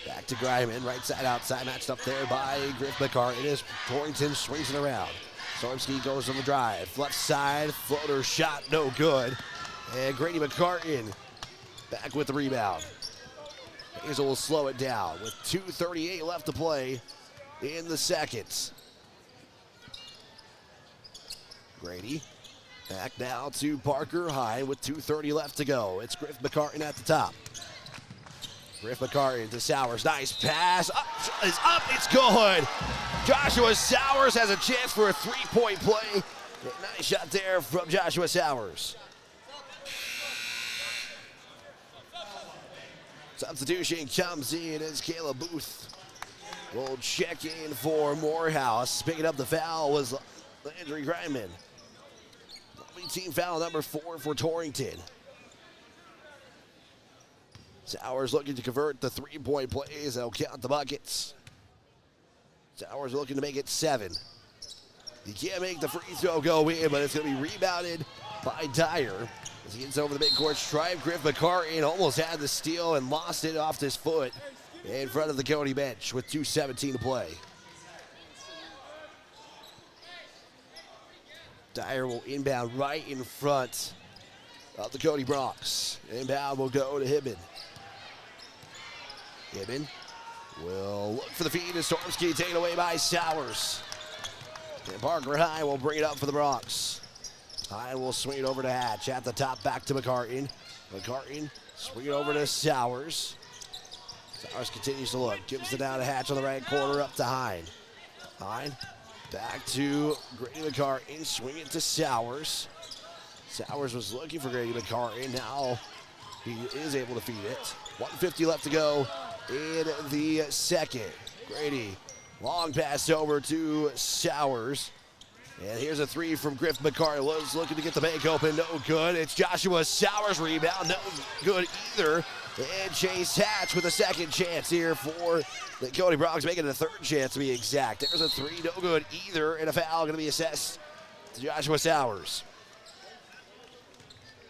back to Griman, right side outside, matched up there by Griff McCartan as Torrington swings it around. Stormsky goes on the drive, left side, floater shot, no good. And Grady McCartan back with the rebound. Hazel will slow it down with 2:38 left to play in the second. Grady back now to Parker High with 2:30 left to go. It's Griff McCartan at the top. Griff McCartan to Sowers. Nice pass. It's good. Joshua Sowers has a chance for a 3-point play. Nice shot there from Joshua Sowers. Substitution comes in as Caleb Booth will check in for Morehouse. Picking up the foul was Landry Griman. Team foul number 4 for Torrington. Sowers looking to convert the 3-point plays. They'll count the buckets. Sowers looking to make it 7. He can't make the free throw go in, but it's going to be rebounded by Dyer. As he gets over the midcourt stripe, Griff McCartan almost had the steal and lost it off his foot in front of the Cody bench with 2:17 to play. Dyer will inbound right in front of the Cody Bronx. Inbound will go to Hibbin. Hibbin will look for the feed as Stormsky taken away by Sowers. And Parker High will bring it up for the Bronx. High will swing it over to Hatch at the top, back to McCartan. McCartan swing it over to Sowers. Sowers continues to look, gives it down to Hatch on the right corner, up to Hine. Hine back to Grady McCartan, swing it to Sowers. Sowers was looking for Grady McCartan. Now he is able to feed it. 1:50 left to go in the second. Grady, long pass over to Sowers. And here's a 3 from Griff McCartan. Was looking to get the bank open, no good. It's Joshua Sowers' rebound, no good either. And Chase Hatch with a second chance here for the Cody Bronx, making it a third chance to be exact. There's a 3, no good either, and a foul going to be assessed to Joshua Sowers.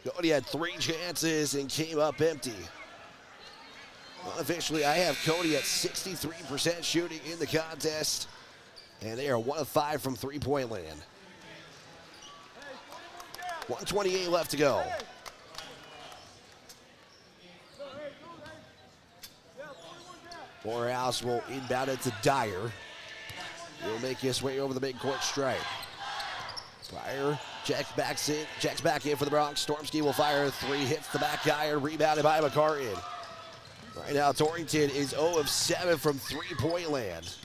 Cody had 3 chances and came up empty. Unofficially, I have Cody at 63% shooting in the contest, and they are 1 of 5 from three-point land. 1:28 left to go. Morehouse will inbound it to Dyer. He'll make his way over the midcourt stripe. Pryor checks back in for the Bronx. Stormsky will fire a 3, hits the back iron, rebounded by McCartan. Right now, Torrington is 0 of 7 from three-point land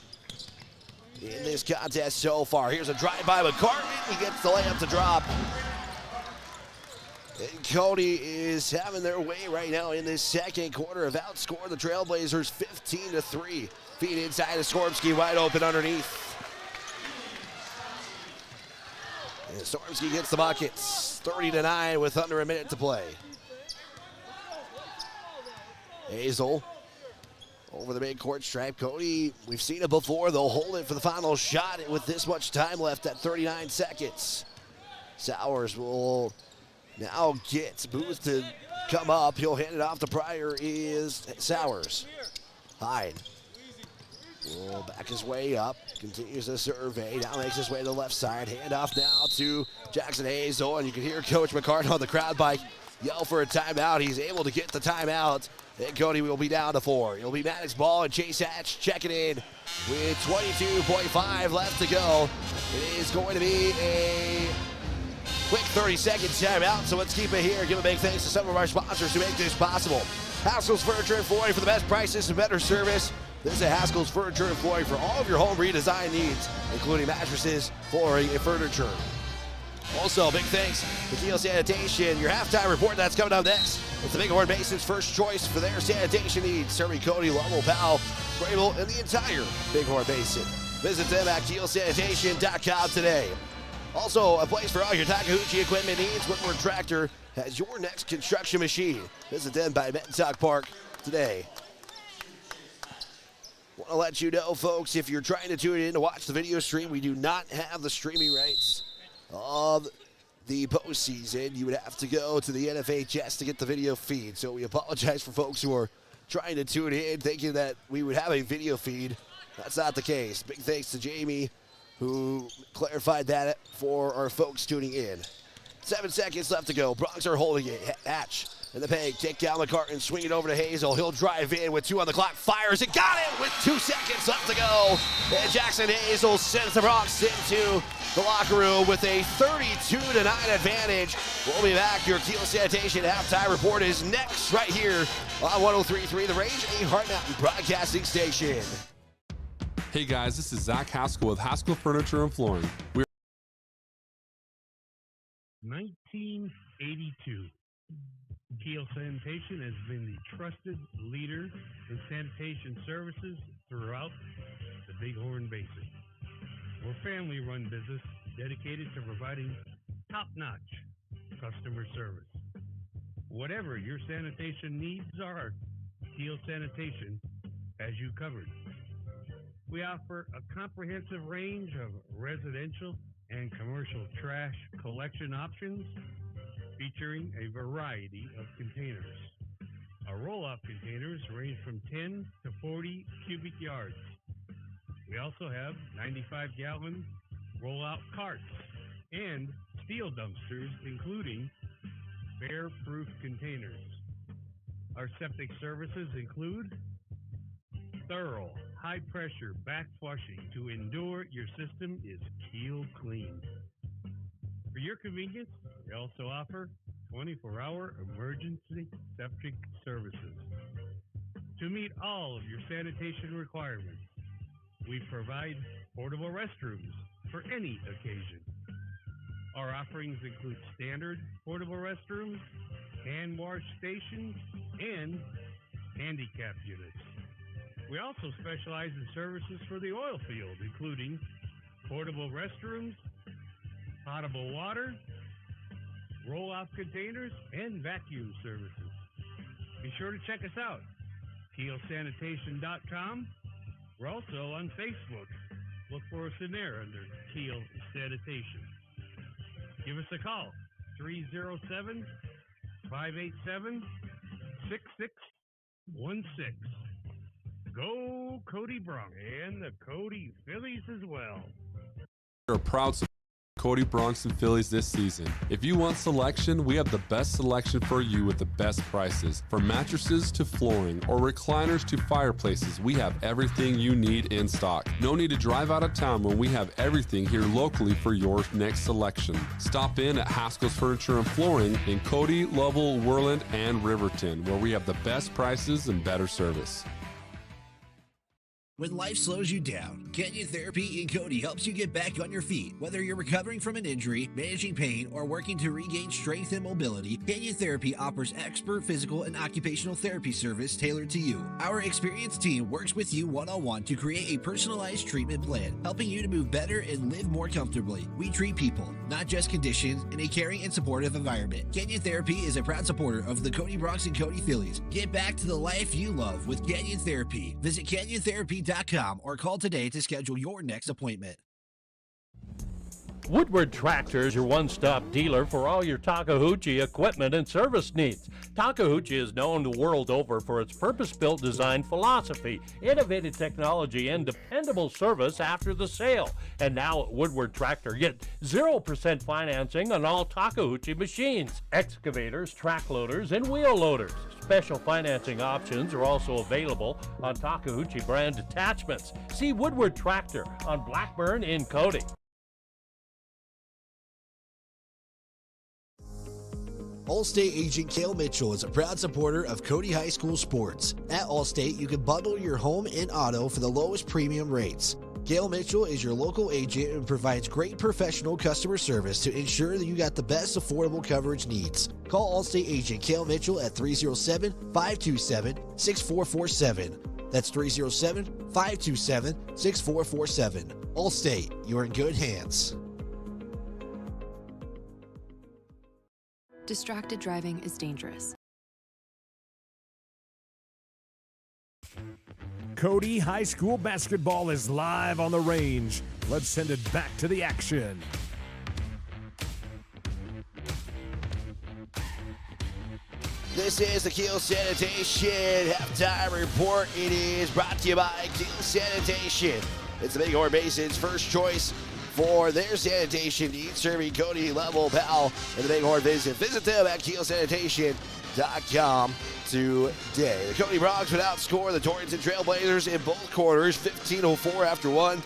in this contest so far. Here's a drive by McCartan. He gets the layup to drop. And Cody is having their way right now in this second quarter. Have outscored the Trailblazers 15-3. Feed inside to Stormsky, wide open underneath. And Stormsky gets the buckets. 30-9 with under a minute to play. Hazel over the midcourt stripe. Cody, we've seen it before. They'll hold it for the final shot with this much time left at 39 seconds. Sowers will now get Booth to come up. He'll hand it off to Pryor is Sowers. Hyde will back his way up. Continues the survey. Now makes his way to the left side. Handoff now to Jackson Hazel. And you can hear Coach McCartan on the crowd bike yell for a timeout. He's able to get the timeout. And Cody will be down to 4. It'll be Maddox ball and Chase Hatch checking in with 22.5 left to go. It is going to be a quick 30-second timeout, so let's keep it here. Give a big thanks to some of our sponsors who make this possible. Haskell's Furniture and Flooring for the best prices and better service. Visit Haskell's Furniture and Flooring for all of your home redesign needs, including mattresses, flooring, and furniture. Also, big thanks to Kiel Sanitation. Your halftime report that's coming up next. It's the Bighorn Basin's first choice for their sanitation needs, serving Cody, Lovell, Powell, Grable, and the entire Bighorn Basin. Visit them at kielsanitation.com today. Also, a place for all your Takeuchi equipment needs. Whitworth Tractor has your next construction machine. Visit them by Mettentock Park today. Want to let you know, folks, if you're trying to tune in to watch the video stream, we do not have the streaming rights of the postseason. You would have to go to the NFHS to get the video feed. So we apologize for folks who are trying to tune in thinking that we would have a video feed. That's not the case. Big thanks to Jamie, who clarified that for our folks tuning in. 7 seconds left to go. Bronx are holding it. Hatch in the paint. Take down McCartan. Swing it over to Hazel. He'll drive in with 2 on the clock. Fires it. Got it with 2 seconds left to go. And Jackson Hazel sends the Bronx into the locker room with a 32-9 advantage. We'll be back. Your Kiel Sanitation halftime report is next right here on 103.3 The Range, a Heart Mountain broadcasting station. Hey guys, this is Zach Haskell with Haskell Furniture and Flooring. 1982. Kiel Sanitation has been the trusted leader in sanitation services throughout the Bighorn Basin. We're a family-run business dedicated to providing top-notch customer service. Whatever your sanitation needs are, Kiel Sanitation has you covered. We offer a comprehensive range of residential and commercial trash collection options featuring a variety of containers. Our roll-off containers range from 10 to 40 cubic yards. We also have 95-gallon roll-out carts and steel dumpsters, including bear-proof containers. Our septic services include thorough, high-pressure back flushing to ensure your system is Kiel clean. For your convenience, we also offer 24-hour emergency septic services. To meet all of your sanitation requirements, we provide portable restrooms for any occasion. Our offerings include standard portable restrooms, hand wash stations, and handicap units. We also specialize in services for the oil field, including portable restrooms, potable water, roll-off containers, and vacuum services. Be sure to check us out, kielsanitation.com. We're also on Facebook. Look for us in there under Kiel Sanitation. Give us a call, 587-6616. Go Cody Bronx and the Cody Phillies as well. We're proud supporters of Cody Bronx and Phillies this season. If you want selection, we have the best selection for you with the best prices. From mattresses to flooring or recliners to fireplaces, we have everything you need in stock. No need to drive out of town when we have everything here locally for your next selection. Stop in at Haskell's Furniture and Flooring in Cody, Lovell, Worland, and Riverton, where we have the best prices and better service. When life slows you down, Canyon Therapy in Cody helps you get back on your feet. Whether you're recovering from an injury, managing pain, or working to regain strength and mobility, Canyon Therapy offers expert physical and occupational therapy service tailored to you. Our experienced team works with you one-on-one to create a personalized treatment plan, helping you to move better and live more comfortably. We treat people, not just conditions, in a caring and supportive environment. Canyon Therapy is a proud supporter of the Cody Bronx and Cody Phillies. Get back to the life you love with Canyon Therapy. Visit CanyonTherapy.com or call today to schedule your next appointment. Woodward Tractor is your one-stop dealer for all your Takahouchi equipment and service needs. Takahouchi is known the world over for its purpose-built design philosophy, innovative technology, and dependable service after the sale. And now at Woodward Tractor, get 0% financing on all Takahouchi machines, excavators, track loaders, and wheel loaders. Special financing options are also available on Takahouchi brand attachments. See Woodward Tractor on Blackburn in Cody. Allstate agent Cale Mitchell is a proud supporter of Cody High School Sports. At Allstate, you can bundle your home and auto for the lowest premium rates. Cale Mitchell is your local agent and provides great professional customer service to ensure that you got the best affordable coverage needs. Call Allstate agent Cale Mitchell at 307-527-6447. That's 307-527-6447. Allstate, you're in good hands. Distracted driving is dangerous. Cody High School Basketball is live on the range. Let's send it back to the action. This is the Kiel Sanitation halftime report. It is brought to you by Kiel Sanitation. It's the Bighorn Basin's first choice for their sanitation needs, serving Cody, Lovell, Powell, and the Bighorn Visit. Visit them at KielSanitation.com today. The Cody Bronx would outscore the Torrington Trailblazers in both quarters, 15:04 after one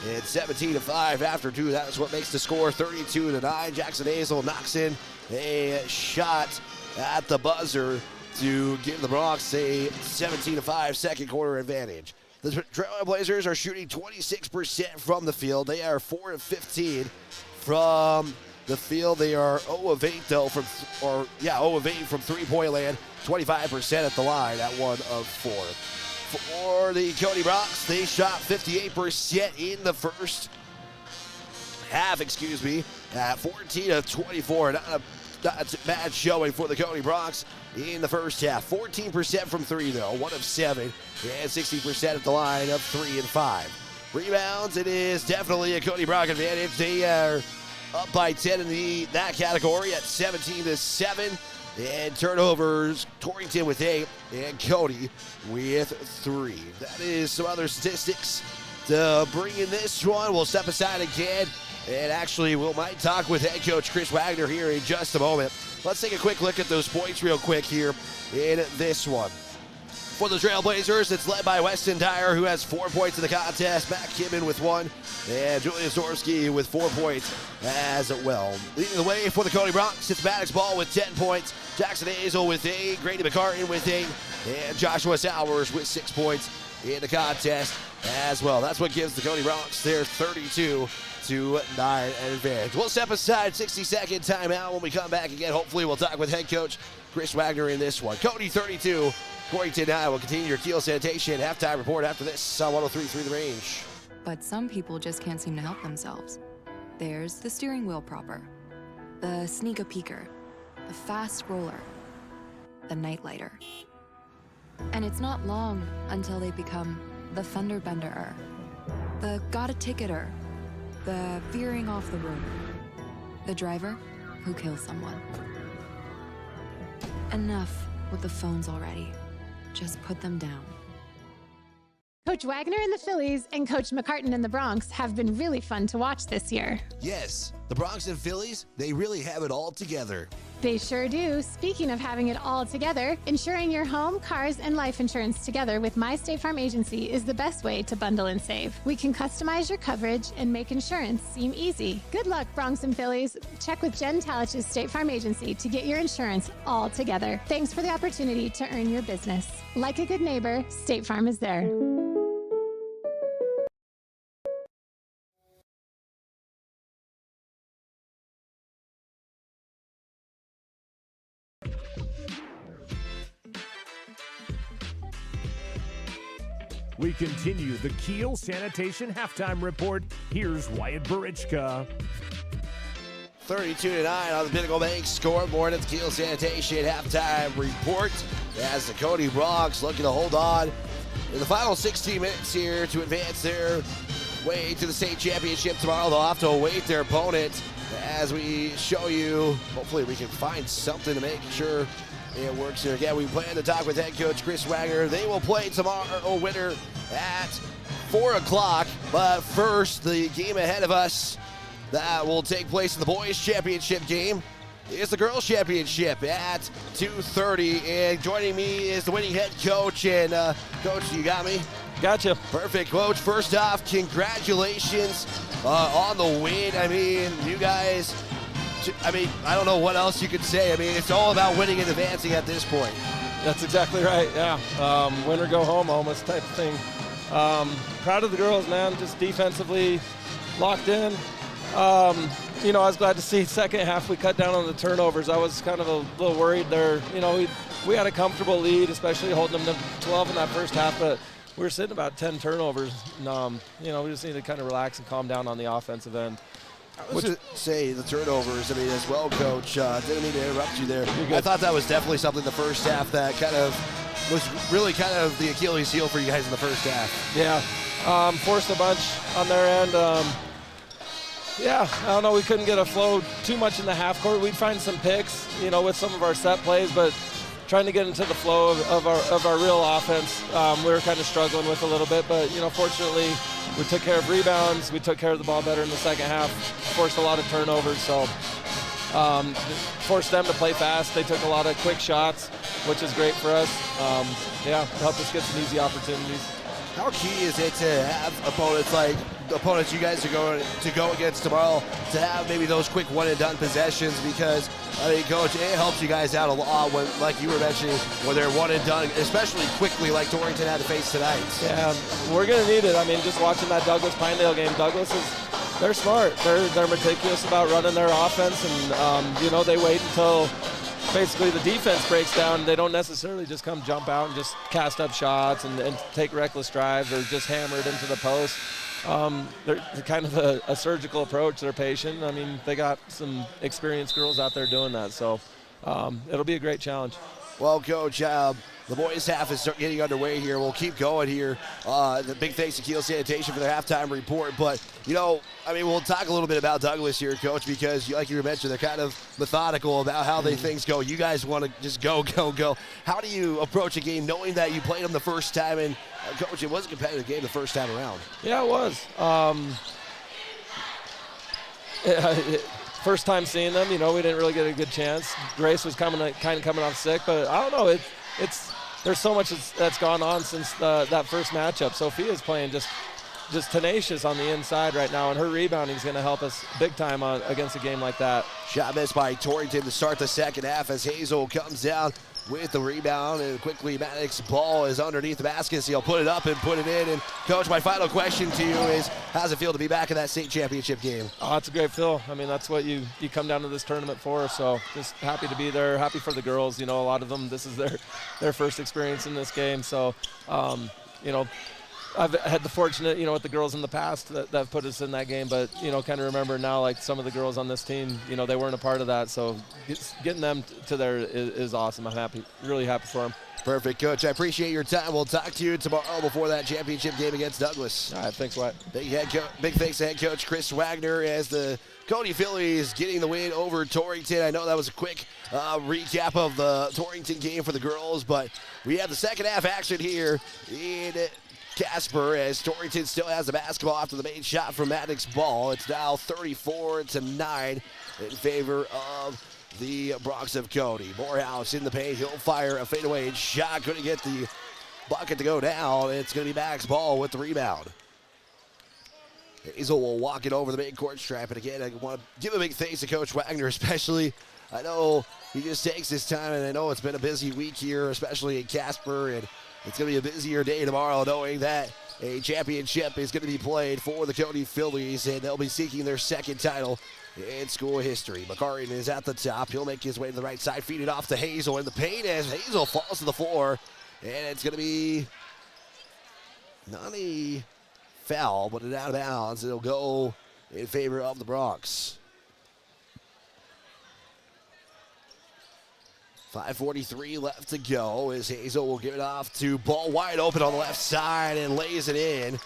and 17:05 after two. That's what makes the score 32-9. Jackson Hazel knocks in a shot at the buzzer to give the Bronx a 17-5 second quarter advantage. The Trailblazers are shooting 26% from the field. They are 4 of 15 from the field. They are 0 of 8 though from 0 of 8 from three-point land. 25% at the line at 1 of 4. For the Cody Bronx, they shot 58% in the first half. At 14 of 24. Not a bad showing for the Cody Bronx in the first half. 14% from three though, 1 of 7, and 60% at the line of 3 and 5. Rebounds, it is definitely a Cody Bronx advantage. They are up by 10 in that category at 17-7. And turnovers, Torrington with 8 and Cody with 3. That is some other statistics to bring in this one. We'll step aside again. And actually, we might talk with head coach Chris Wagner here in just a moment. Let's take a quick look at those points real quick here in this one. For the Trailblazers, it's led by Weston Dyer, who has 4 points in the contest. Matt Kibben with 1, and Julius Zorski with 4 points as well. Leading the way for the Cody Bronx, it's Maddox Ball with 10 points, Jackson Hazel with 8, Grady McCartan with 8, and Joshua Sowers with 6 points in the contest as well. That's what gives the Cody Bronx their 32-9 advantage. We'll step aside, 60-second timeout. When we come back again, hopefully we'll talk with head coach Chris Wagner in this one. Cody 32, Torrington 9. We'll continue your Kiel Sanitation halftime report after this on 103.3 The Range. But some people just can't seem to help themselves. There's the steering wheel propper, the sneaker peeker, the fast roller, the nightlighter. And it's not long until they become the fender bender-er, the got-a-ticketer, the veering off the road, the driver who kills someone. Enough with the phones already. Just put them down. Coach Wagner and the Phillies and Coach McCartan and the Bronx have been really fun to watch this year. Yes, the Bronx and Phillies, they really have it all together. They sure do. Speaking of having it all together, insuring your home, cars, and life insurance together with My State Farm Agency is the best way to bundle and save. We can customize your coverage and make insurance seem easy. Good luck, Bronx and Phillies. Check with Jen Talich's State Farm Agency to get your insurance all together. Thanks for the opportunity to earn your business. Like a good neighbor, State Farm is there. We continue the Kiel Sanitation Halftime Report. Here's Wyatt Barichka. 32-9 on the Pinnacle Bank scoreboard at the Kiel Sanitation Halftime Report as the Cody Bronx looking to hold on in the final 16 minutes here to advance their way to the state championship tomorrow. They'll have to await their opponent as we show you. Hopefully we can find something to make sure it works here. Again, we plan to talk with head coach Chris Wagner. They will play tomorrow winter at 4 o'clock. But first, the game ahead of us that will take place in the boys' championship game is the girls' championship at 2:30. And joining me is the winning head coach. And Coach, you got me? Gotcha. Perfect, Coach. First off, congratulations on the win. I mean, you guys, I don't know what else you could say. I mean, it's all about winning and advancing at this point. That's exactly right, yeah. Win or go home almost type of thing. Proud of the girls, man, just defensively locked in. I was glad to see second half we cut down on the turnovers. I was kind of a little worried there. We had a comfortable lead, especially holding them to 12 in that first half, but we were sitting about 10 turnovers. And, we just need to kind of relax and calm down on the offensive end. I was say the turnovers, as well, Coach. Didn't mean to interrupt you there. I thought that was definitely something the first half that kind of was really kind of the Achilles heel for you guys in the first half. Yeah, forced a bunch on their end. I don't know, we couldn't get a flow too much in the half court. We'd find some picks, with some of our set plays, but trying to get into the flow of our real offense, we were kind of struggling with a little bit. But, fortunately, we took care of rebounds. We took care of the ball better in the second half, forced a lot of turnovers. So forced them to play fast. They took a lot of quick shots, which is great for us. Helped us get some easy opportunities. How key is it to have opponents you guys are going to go against tomorrow to have maybe those quick one-and-done possessions? Because, Coach, it helps you guys out a lot when, like you were mentioning, when they're one-and-done, especially quickly like Torrington had to face tonight. Yeah, we're going to need it. Just watching that Douglas-Pinedale game, they're smart. They're meticulous about running their offense, and, they wait until basically the defense breaks down. They don't necessarily just come jump out and just cast up shots and take reckless drives or just hammer it into the post. They're kind of a surgical approach. They're patient. They got some experienced girls out there doing that, so it'll be a great challenge. Well, Coach, the boys' half is getting underway here. We'll keep going here. The big thanks to Kiel Sanitation for their halftime report. But, we'll talk a little bit about Douglas here, Coach, because like you mentioned, they're kind of methodical about how things go. You guys want to just go. How do you approach a game knowing that you played them the first time? And, Coach, it was a competitive game the first time around. Yeah, it was. First time seeing them, we didn't really get a good chance. Grace was coming off sick, but I don't know. There's so much that's gone on since that first matchup. Sophia's playing just tenacious on the inside right now, and her rebounding is going to help us big time against a game like that. Shot missed by Torrington to start the second half as Hazel comes down with the rebound, and quickly Maddox's ball is underneath the basket, so he'll put it up and put it in. And Coach, my final question to you is, how's it feel to be back in that state championship game? Oh, it's a great feel. That's what you come down to this tournament for, so just happy to be there, happy for the girls. A lot of them, this is their first experience in this game, so I've had the fortunate, with the girls in the past that put us in that game, but, kind of remember now, like some of the girls on this team, they weren't a part of that. So getting them to there is awesome. I'm happy, really happy for them. Perfect, Coach. I appreciate your time. We'll talk to you tomorrow before that championship game against Douglas. All right, thanks, Wyatt. Big thanks to head coach Chris Wagner as the Cody Phillies getting the win over Torrington. I know that was a quick recap of the Torrington game for the girls, but we have the second half action here in Casper as Torrington still has the basketball after the main shot from Maddox Ball. It's now 34-9 in favor of the Bronx of Cody. Morehouse in the paint. He'll fire a fadeaway shot. Couldn't get the bucket to go down. It's going to be Max Ball with the rebound. Hazel will walk it over the main court stripe. And again, I want to give a big thanks to Coach Wagner, especially. I know he just takes his time, and I know it's been a busy week here, especially in Casper, and it's going to be a busier day tomorrow knowing that a championship is going to be played for the Cody Phillies, and they'll be seeking their second title in school history. McCartan is at the top. He'll make his way to the right side, feed it off to Hazel in the paint as Hazel falls to the floor, and it's going to be not a foul, but an out of bounds. It'll go in favor of the Bronx. 5:43 left to go as Hazel will give it off to Ball wide open on the left side and lays it in.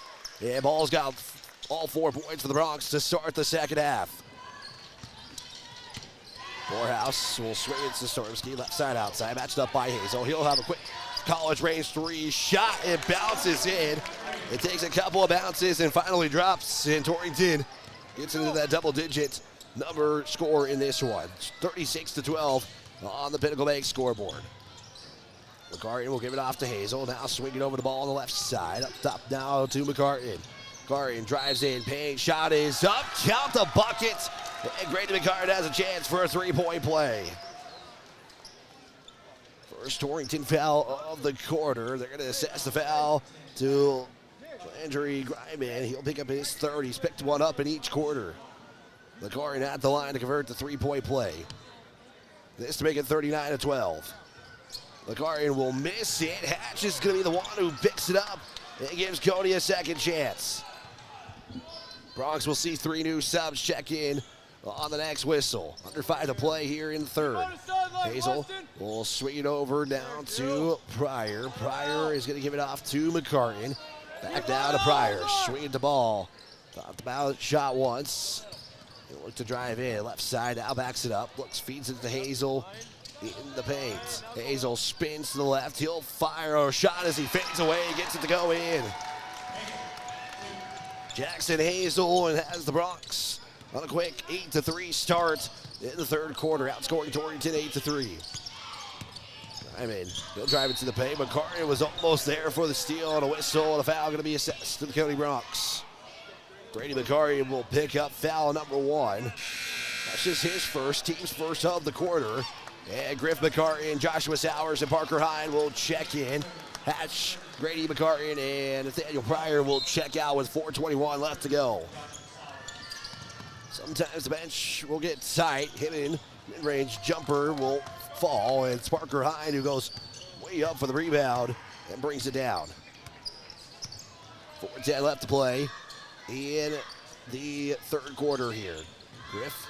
And Ball's got all 4 points for the Bronx to start the second half. Morehouse will swing it to Stormsky, left side outside, matched up by Hazel. He'll have a quick college range 3 shot. It bounces in. It takes a couple of bounces and finally drops. And Torrington gets into that double-digit number score in this one. 36-12 on the Pinnacle Bank scoreboard. McCartan will give it off to Hazel. Now swinging over the ball on the left side. Up top now to McCartan. McCartan drives in, paint, shot is up, count the bucket. And Grady McCartan has a chance for a 3-point play. First Torrington foul of the quarter. They're going to assess the foul to Landry Gryman. He'll pick up his third. He's picked one up in each quarter. McCartan at the line to convert the 3-point play. This to make it 39-12. McCartan will miss it. Hatch is going to be the one who picks it up and gives Cody a second chance. Bronx will see 3 new subs check in on the next whistle. Under 5 to play here in the third. Hazel will swing it over down to Pryor. Pryor is going to give it off to McCartan. Back down to Pryor. Swing it to Ball. Thought about shot once. He'll look to drive in. Left side now backs it up. Looks, feeds it to Hazel in the paint. Hazel spins to the left. He'll fire a shot as he fades away. Gets it to go in. Jackson Hazel and has the Bronx on a quick 8-3 start in the third quarter, outscoring Torrington 8-3. He'll drive it to the paint. McCartan was almost there for the steal and a whistle, and a foul going to be assessed to the Cody Bronx. Brady McCartan will pick up foul number 1. That's just his first, team's first of the quarter. And Griff McCartan, Joshua Sowers, and Parker Hine will check in. Hatch, Grady McCartan, and Nathaniel Pryor will check out with 4:21 left to go. Sometimes the bench will get tight. Hidden mid-range jumper will fall, and it's Parker Hine who goes way up for the rebound and brings it down. 4:10 left to play in the third quarter here. Griff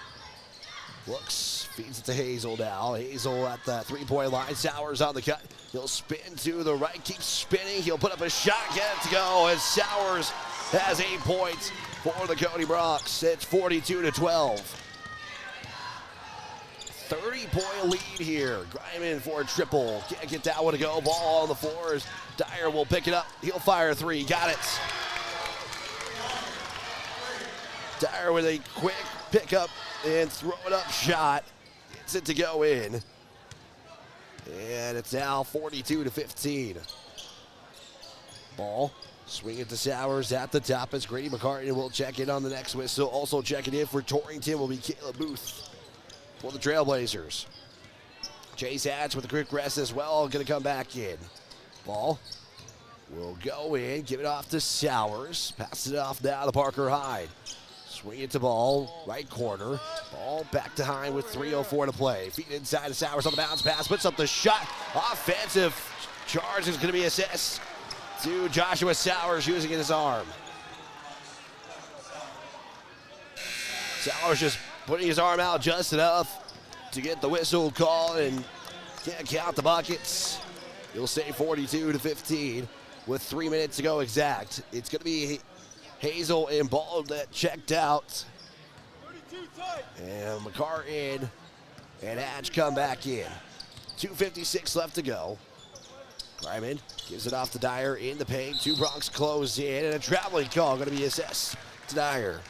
looks, feeds it to Hazel now. Hazel at the 3-point line. Sowers on the cut. He'll spin to the right, keeps spinning. He'll put up a shot, get it to go, and Sowers has 8 points for the Cody Bronx. It's 42-12. 30-point lead here. Gryman for a triple. Can't get that one to go. Ball on the floors. Dyer will pick it up. He'll fire a 3. Got it. Dyer with a quick pickup and throw it up shot. Gets it to go in. And it's now 42-15. Ball, swing it to Sowers at the top as Grady McCartan will check in on the next whistle. Also checking in for Torrington will be Caleb Booth for the Trailblazers. Chase Hatch with a quick rest as well, gonna come back in. Ball will go in, give it off to Sowers. Pass it off now to Parker Hyde. Swing it to Ball, right corner. Ball back to Hine with 3:04 to play. Feet inside to Sowers on the bounce pass. Puts up the shot. Offensive charge is going to be assessed to Joshua Sowers using his arm. Sowers just putting his arm out just enough to get the whistle called and can't count the buckets. You'll say 42-15 with 3 minutes to go exact. It's going to be Hazel and Ball that checked out. And McCarr in, and Hatch come back in. 2:56 left to go. Ryman gives it off to Dyer in the paint. 2 Bronx close in, and a traveling call going to be assessed to Dyer.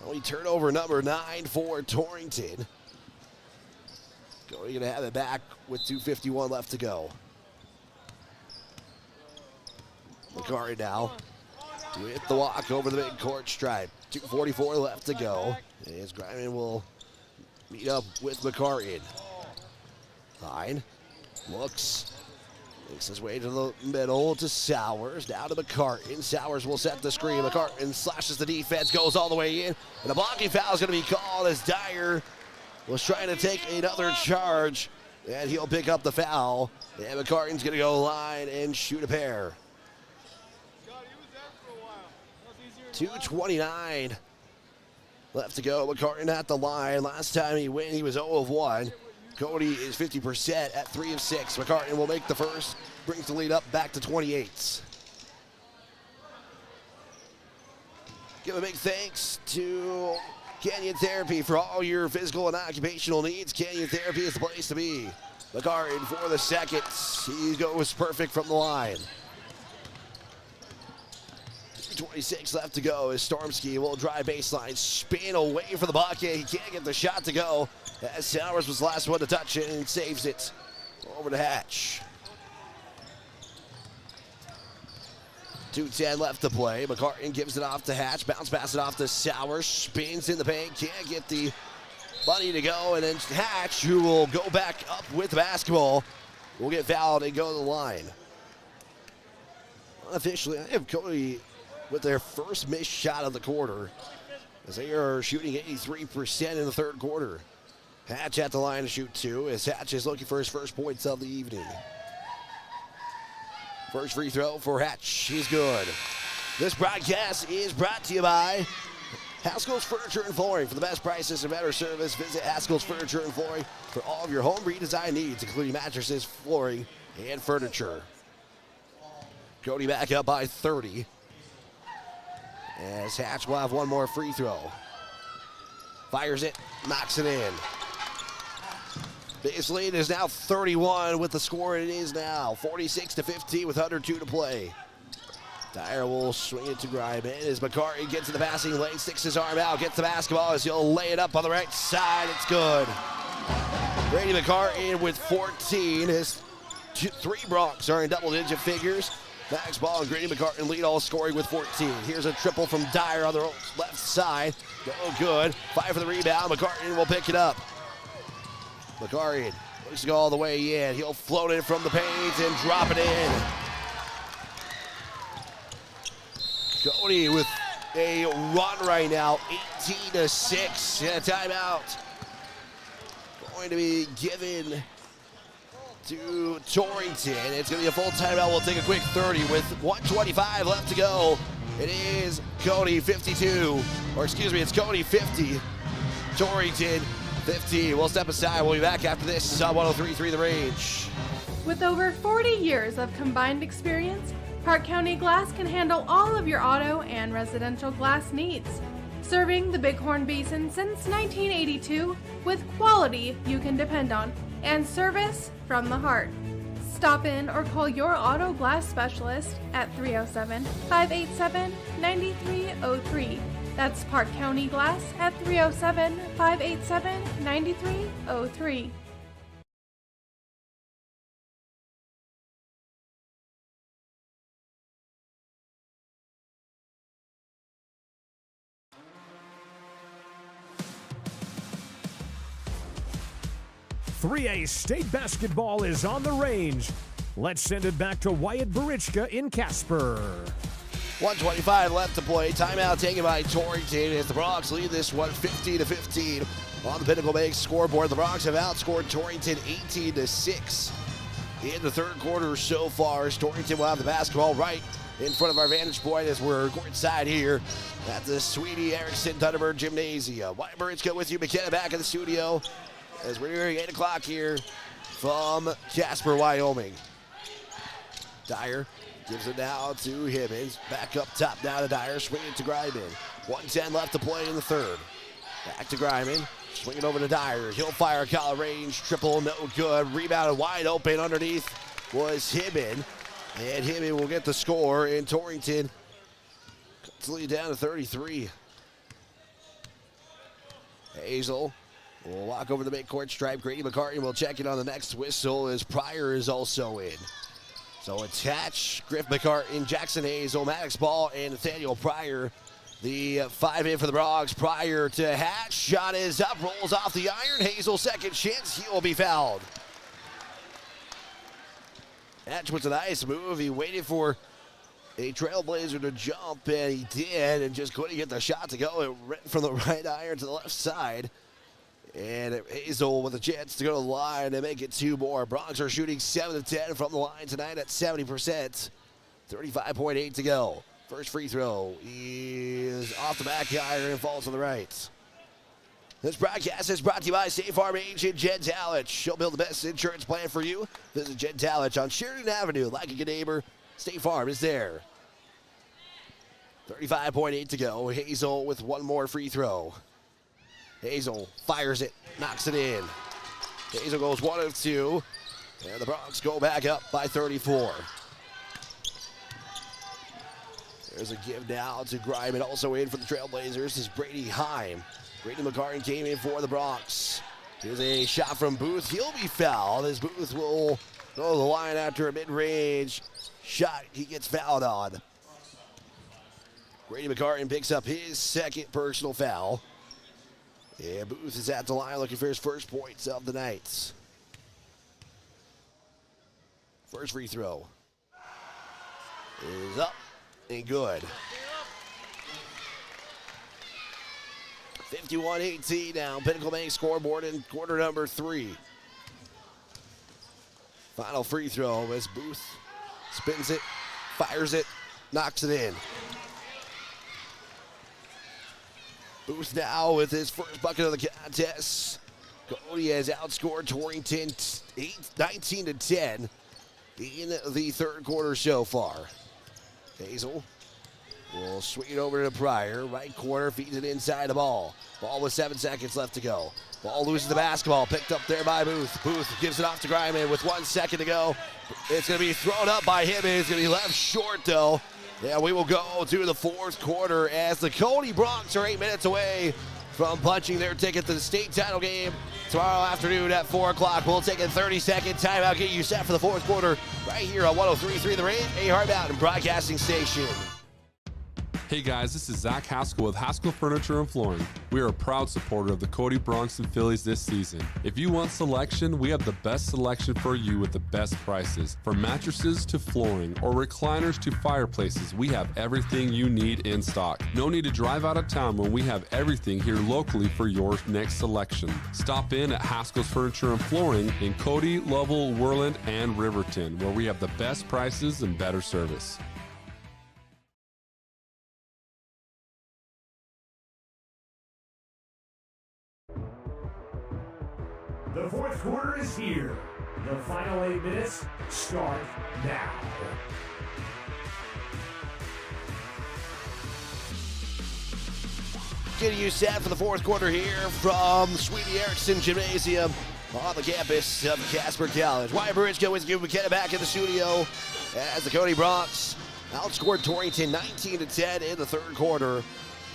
Only turnover number 9 for Torrington. Going to have it back with 2:51 left to go. McCarr now with the walk over the midcourt stripe. 2:44 left to go. As Griman will meet up with McCarr. Line looks, makes his way to the middle to Sowers. Now to McCartan. Sowers will set the screen. McCartan slashes the defense, goes all the way in. And a blocking foul is going to be called as Dyer was trying to take another charge. And he'll pick up the foul. And McCartan's going to go line and shoot a pair. 2:29 left to go. McCartan at the line. Last time he went, he was 0 of 1. Cody is 50% at 3 of 6. McCartan will make the first, brings the lead up back to 28. Give a big thanks to Canyon Therapy for all your physical and occupational needs. Canyon Therapy is the place to be. McCartan for the second. He goes perfect from the line. 26 left to go as Stormski will drive baseline, spin away for the bucket. He can't get the shot to go as Sowers was the last one to touch it and saves it over to Hatch. 2:10 left to play. McCartan gives it off to Hatch, bounce pass it off to Sowers, spins in the paint, can't get the money to go, and then Hatch, who will go back up with the basketball, will get fouled and go to the line. Unofficially, I have Cody with their first missed shot of the quarter, as they are shooting 83% in the third quarter. Hatch at the line to shoot 2, as Hatch is looking for his first points of the evening. First free throw for Hatch, he's good. This broadcast is brought to you by Haskell's Furniture and Flooring. For the best prices and better service, visit Haskell's Furniture and Flooring for all of your home redesign needs, including mattresses, flooring, and furniture. Cody back up by 30. As Hatch will have one more free throw. Fires it, knocks it in. His lead is now 31 with the score. It is now 46-15 with 102 to play. Dyer will swing it to Griman as McCarty gets to the passing lane, sticks his arm out, gets the basketball as he'll lay it up on the right side. It's good. Brady McCarty with 14. His 3 Bronx are in double-digit figures. Max Ball and Grady McCartan lead all scoring with 14. Here's a triple from Dyer on the left side. Oh, good. Fight for the rebound. McCartan will pick it up. McCartan looks to go all the way in. He'll float it from the paint and drop it in. Cody with a run right now, 18-6. And a timeout going to be given to Torrington. It's going to be a full timeout. We'll take a quick 30 with 1:25 left to go. It is Cody 52, or excuse me, it's Cody 50, Torrington 50. We'll step aside. We'll be back after this on 103.3 The Range. With over 40 years of combined experience, Park County Glass can handle all of your auto and residential glass needs. Serving the Bighorn Basin since 1982 with quality you can depend on and service from the heart. Stop in or call your auto glass specialist at 307-587-9303. That's Park County Glass at 307-587-9303. .3A state basketball is on the range. Let's send it back to Wyatt Barichka in Casper. 1:25 left to play. Timeout taken by Torrington as the Bronx lead this one 50-15 on the Pinnacle Bank scoreboard. The Bronx have outscored Torrington 18-6 in the third quarter so far. Torrington will have the basketball right in front of our vantage point as we're courtside here at the Sweetie Erickson Thunderbird Gymnasium. Wyatt Barichka with you. McKenna back in the studio as we're nearing 8 o'clock here from Casper, Wyoming. Dyer gives it now to Hibbins. Back up top now to Dyer. Swinging it to Greiman. 1:10 left to play in the third. Back to Greiman. Swing it over to Dyer. He'll fire a collar range. Triple, no good. Rebounded wide open underneath was Hibbin. And Hibbin will get the score. And Torrington cuts the lead down to 33. Hazel will walk over the midcourt stripe. Grady McCartney will check it on the next whistle as Pryor is also in. So it's Hatch, Griff McCartney, Jackson Hazel, Maddox Ball, and Nathaniel Pryor. The 5 in for the Bronx. Pryor to Hatch. Shot is up, rolls off the iron. Hazel second chance. He will be fouled. Hatch with a nice move. He waited for a Trailblazer to jump, and he did, and just couldn't get the shot to go. It went from the right iron to the left side. And Hazel with a chance to go to the line and make it 2 more. Bronx are shooting 7 of 10 from the line tonight at 70%. 35.8 to go. First free throw is off the back iron and falls to the right. This broadcast is brought to you by State Farm agent Jen Talich. She'll build the best insurance plan for you. Visit Jen Talich on Sheridan Avenue. Like a good neighbor, State Farm is there. 35.8 to go. Hazel with 1 more free throw. Hazel fires it, knocks it in. Hazel goes 1 of 2. And the Bronx go back up by 34. There's a give now to Greiman, also in for the Trailblazers. This is Brady Heim. Brady McCartney came in for the Bronx. Here's a shot from Booth. He'll be fouled as Booth will go to the line after a mid-range shot he gets fouled on. Brady McCartney picks up his second personal foul. And Booth is at the line looking for his first points of the night. First free throw is up and good. 51-18 now. Pinnacle Bank scoreboard in quarter number 3. Final free throw as Booth spins it, fires it, knocks it in. Booth now with his first bucket of the contest. Cody has outscored Torrington 19-10 in the third quarter so far. Hazel will swing it over to Pryor. Right corner, feeds it inside the ball. Ball with 7 seconds left to go. Ball loses the basketball, picked up there by Booth. Booth gives it off to Greiman with 1 second to go. It's going to be thrown up by him. It's going to be left short, though. Yeah, we will go to the fourth quarter as the Cody Bronx are 8 minutes away from punching their ticket to the state title game tomorrow afternoon at 4 o'clock. We'll take a 30-second timeout, get you set for the fourth quarter right here on 103.3 The Range, a Hard Mountain Broadcasting Station. Hey guys, this is Zach Haskell with Haskell Furniture and Flooring. We are a proud supporter of the Cody Bronx and Phillies this season. If you want selection, we have the best selection for you with the best prices. From mattresses to flooring or recliners to fireplaces, we have everything you need in stock. No need to drive out of town when we have everything here locally for your next selection. Stop in at Haskell's Furniture and Flooring in Cody, Lovell, Worland, and Riverton, where we have the best prices and better service. The fourth quarter is here. The final 8 minutes start now. Getting you set for the fourth quarter here from Sweetie Erickson Gymnasium on the campus of Casper College. Wyatt Bridge with you. McKenna back in the studio as the Cody Bronx outscored Torrington 19-10 in the third quarter.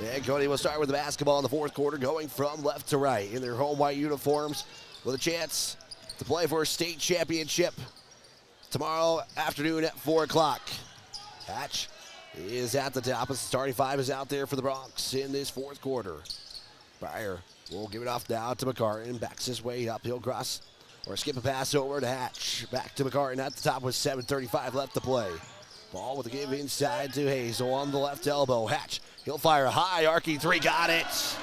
And Cody will start with the basketball in the fourth quarter, going from left to right in their home white uniforms, with a chance to play for a state championship tomorrow afternoon at 4 o'clock. Hatch is at the top. The starting 5 is out there for the Bronx in this fourth quarter. Pryor will give it off now to McCartan. Backs his way up. He'll cross or skip a pass over to Hatch. Back to McCartan at the top with 7:35 left to play. Ball with a give inside to Hazel on the left elbow. Hatch, he'll fire a high arcing 3. Got it.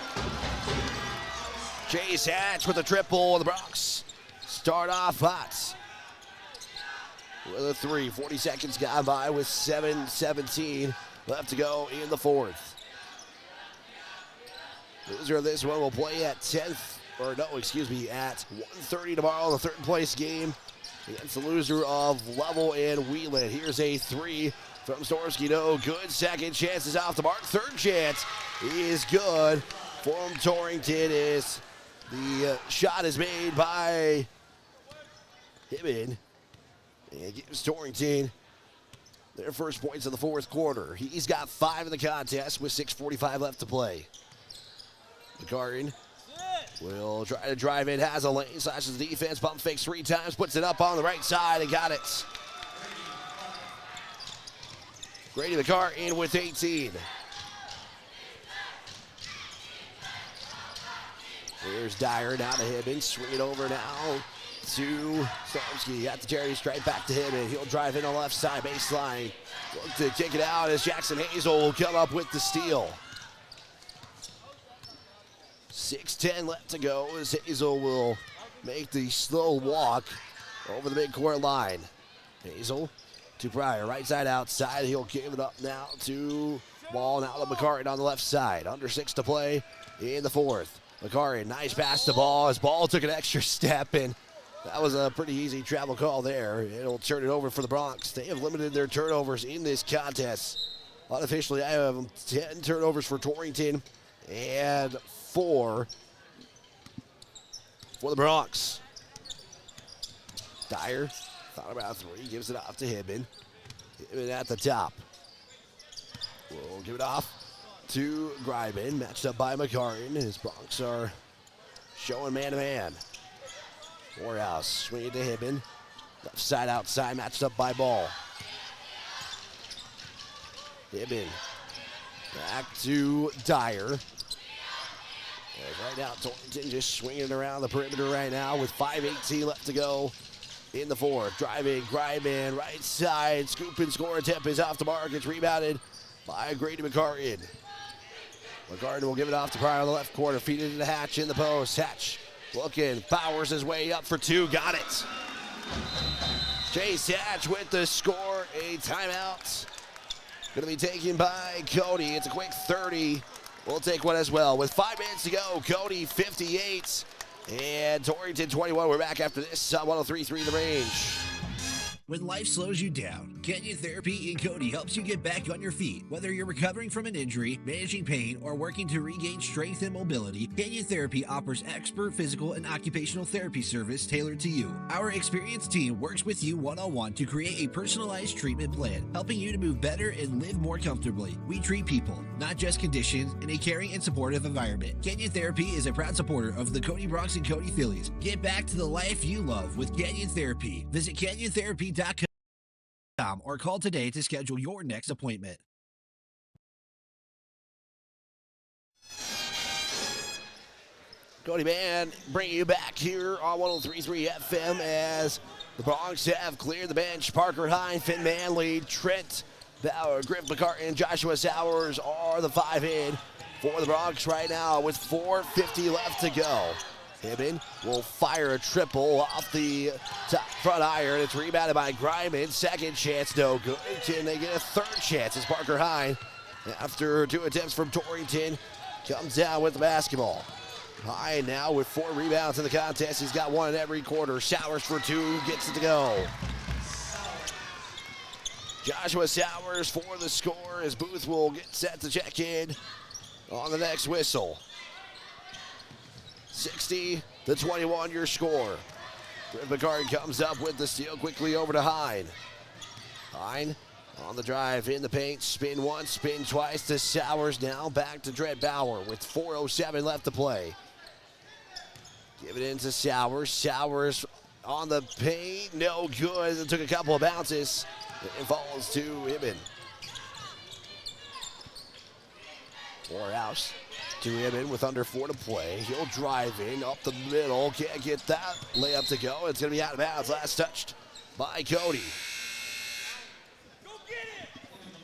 Chase Hatch with a triple. The Bronx start off hot with a 3. 40 seconds gone by with 7:17 left to go in the fourth. Loser of this one will play at 10th at 1:30 tomorrow, the third place game against the loser of Level and Wheelan. Here's a three from Storsky. No good. Second chance is off the mark. Third chance is good from Torrington. Is the shot is made by Hibben. And gives Torrington their first points of the fourth quarter. He's got 5 in the contest with 6:45 left to play. McCartan will try to drive in, has a lane, slashes the defense, pump fakes 3 times, puts it up on the right side and got it. Grady McCartan with 18. Here's Dyer down to Hibben, swing it over now to Stormsky. Got the charity stripe back to him, and he'll drive in on the left side baseline. Look to kick it out as Jackson Hazel will come up with the steal. 6:10 left to go as Hazel will make the slow walk over the midcourt line. Hazel to Pryor, right side outside. He'll give it up now to Ball, now to McCartan on the left side. Under 6 to play in the fourth. McCartan, nice pass to Ball as Ball took an extra step, and that was a pretty easy travel call there. It'll turn it over for the Bronx. They have limited their turnovers in this contest. Unofficially, I have 10 turnovers for Torrington and 4 for the Bronx. Dyer thought about 3, gives it off to Hibben. Hibben at the top. We'll give it off to Greiben, matched up by McCartan. His Bronx are showing man-to-man. Morehouse swing it to Hibben. Left side outside, matched up by Ball. Hibben back to Dyer. Right now, Torrington just swinging around the perimeter right now with 5:18 left to go in the fourth. Driving, Greiben, right side, scoop and score attempt is off the mark. It's rebounded by Grady McCartan. McCartan will give it off to Pryor on the left corner, feed it to Hatch in the post. Hatch looking, powers his way up for 2, got it. Chase Hatch with the score, a timeout. Going to be taken by Cody. It's a quick 30. We'll take one as well. With 5 minutes to go, Cody 58 and Torrington 21. We're back after this on 103.3 The Range. When life slows you down, Canyon Therapy in Cody helps you get back on your feet. Whether you're recovering from an injury, managing pain, or working to regain strength and mobility, Canyon Therapy offers expert physical and occupational therapy service tailored to you. Our experienced team works with you one-on-one to create a personalized treatment plan, helping you to move better and live more comfortably. We treat people, not just conditions, in a caring and supportive environment. Canyon Therapy is a proud supporter of the Cody Bronx and Cody Phillies. Get back to the life you love with Canyon Therapy. Visit CanyonTherapy.com or call today to schedule your next appointment. Cody Band bringing you back here on 103.3 FM as the Bronx have cleared the bench. Parker Hine, Finn Manley, Trent Bauer, Griff McCartan, Joshua Sowers are the 5 in for the Bronx right now with 4:50 left to go. Hibben will fire a triple off the top front iron. It's rebounded by Greiben. Second chance, no good. And they get a third chance as Parker Hine, after 2 attempts from Torrington, comes down with the basketball. Hine now with 4 rebounds in the contest. He's got 1 in every quarter. Showers for 2, gets it to go. Joshua Sowers for the score as Booth will get set to check in on the next whistle. 60-21 your score. McCartan comes up with the steal quickly over to Hine. Hine on the drive in the paint, spin once, spin twice to Sowers now. Back to Trent Bauer with 4:07 left to play. Give it into Sowers. Sowers on the paint, no good. It took a couple of bounces. It falls to Hibben. Morehouse to Hibben with under 4 to play. He'll drive in up the middle. Can't get that layup to go. It's going to be out of bounds. Last touched by Cody.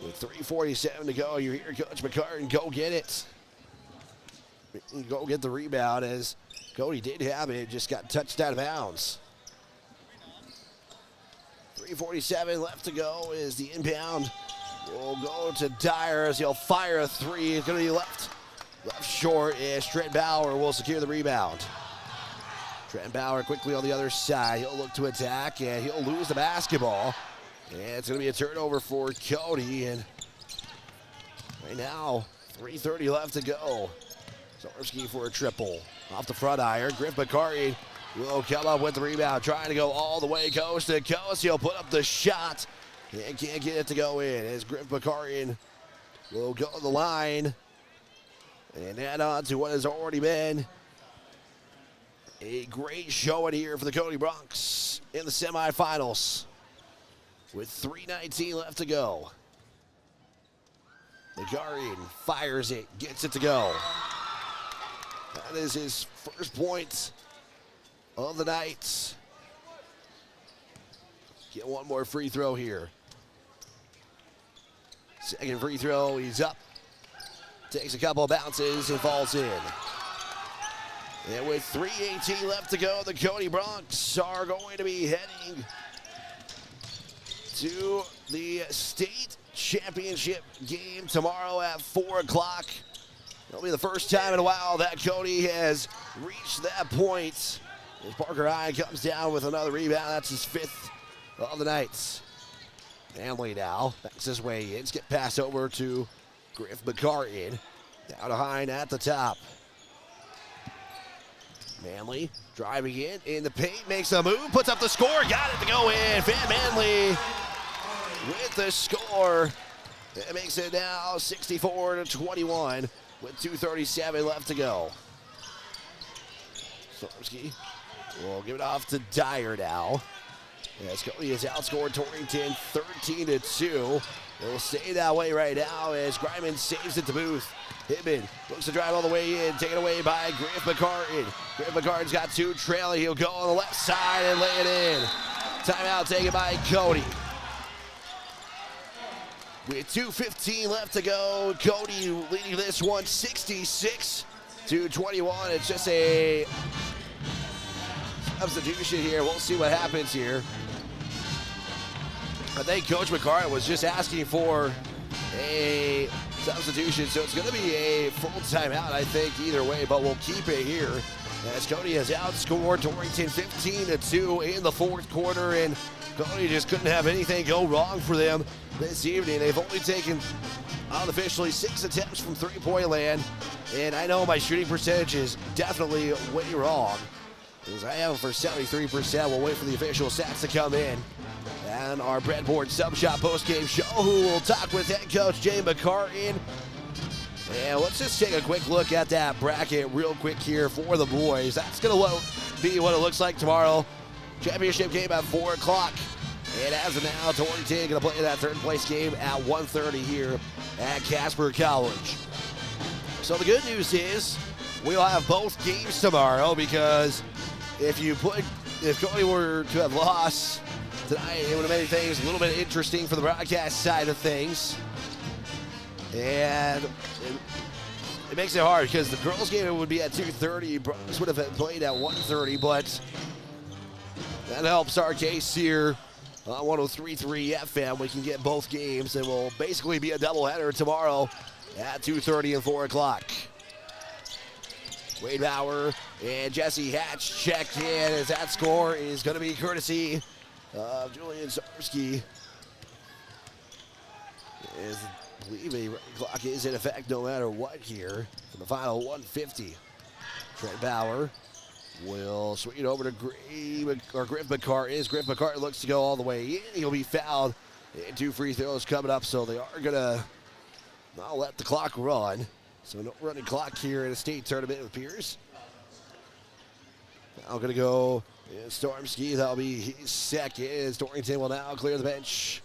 With 3:47 to go, you hear Coach McCartan, go get it. Go get the rebound as Cody did have it. Just got touched out of bounds. 3:47 left to go is the inbound. We'll go to Dyer as he'll fire a 3. It's going to be left short as Trent Bauer will secure the rebound. Trent Bauer quickly on the other side. He'll look to attack, and he'll lose the basketball. And it's going to be a turnover for Cody. And right now, 3:30 left to go. Zorski for a triple. Off the front iron. Griff McCarty will come up with the rebound. Trying to go all the way coast to coast. He'll put up the shot. And can't get it to go in. As Griff McCarty will go to the line. And add on to what has already been a great showing here for the Cody Bronx in the semifinals. With 3:19 left to go. McCarty fires it, gets it to go. That is his first point of the night. Get one more free throw here. Second free throw, he's up. Takes a couple of bounces and falls in. And with 3:18 left to go, the Cody Bronx are going to be heading to the state championship game tomorrow at 4 o'clock. It'll be the first time in a while that Cody has reached that point. As Parker High comes down with another rebound. That's his 5th of the night. Manley now backs his way in. Get passed over to Griff McCarty. Down to Hine at the top. Manley driving in the paint, makes a move, puts up the score, got it to go in. Van Manley with the score. It makes it now 64-21 with 2:37 left to go. Sorski will give it off to Dyer now. As Cody has outscored Torrington 13-2. It will stay that way right now as Griman saves it to Booth. Hibben looks to drive all the way in, taken away by Griff McCarty. Griff McCarty's got 2 trailing. He'll go on the left side and lay it in. Timeout taken by Cody. With 2:15 left to go, Cody leading this one 66-21. It's just a substitution here. We'll see what happens here. I think Coach McCarty was just asking for a substitution, so it's going to be a full timeout, I think, either way, but we'll keep it here. As Cody has outscored Torrington 15-2 in the 4th quarter, and Cody just couldn't have anything go wrong for them this evening. They've only taken, unofficially, 6 attempts from three-point land, and I know my shooting percentage is definitely way wrong, because I have them for 73%. We'll wait for the official stats to come in. And our Breadboard Sub Shop post-game show, who will talk with head coach Jay McCarty. And let's just take a quick look at that bracket real quick here for the boys. That's going to be what it looks like tomorrow. Championship game at 4 o'clock. And as of now, Torrington going to play that 3rd place game at 1:30 here at Casper College. So the good news is we'll have both games tomorrow, because if Cody were to have lost tonight, it would have made things a little bit interesting for the broadcast side of things. And it makes it hard, because the girls' game would be at 2:30. Bronx would have played at 1:30, but that helps our case here on 103.3 FM. We can get both games, and we'll basically be a doubleheader tomorrow at 2:30 and 4 o'clock. Wade Bauer and Jesse Hatch check in, as that score is going to be courtesy of Julian Zarski. As I believe a clock is in effect no matter what here for the final 150. Trent Bauer will swing it over to Griff McCarty. Griff McCarty looks to go all the way in. He'll be fouled. And 2 free throws coming up, so they are going to not let the clock run. So no running clock here in a state tournament, it appears. Now going to go Stormski. That'll be his second. As Torrington will now clear the bench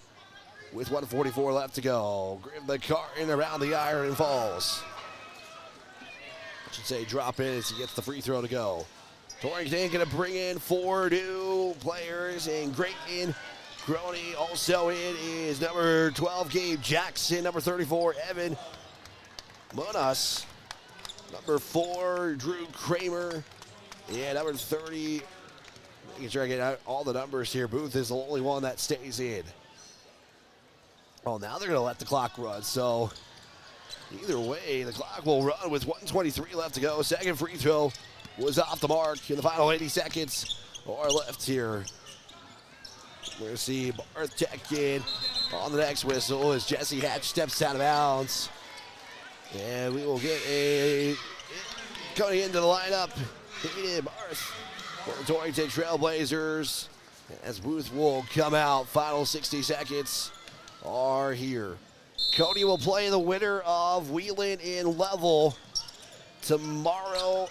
with 1:44 left to go. Griff McCarty around the iron and falls. I should say drop in as he gets the free throw to go. Torrington going to bring in 4 new players, and Grayton Groney also in is number 12, Gabe Jackson, number 34, Evan Monas, number 4, Drew Kramer, and number 30, making sure I get out all the numbers here. Booth is the only one that stays in. Oh, now they're going to let the clock run, so either way, the clock will run with 1:23 left to go. Second free throw was off the mark in the final 80 seconds or left here. We're going to see Barth check in on the next whistle as Jesse Hatch steps out of bounds. And we will get a coming into the lineup. Hayden Barth for the Torrington Trailblazers as Booth will come out. Final 60 seconds are here. Cody will play the winner of Wheeling and Level tomorrow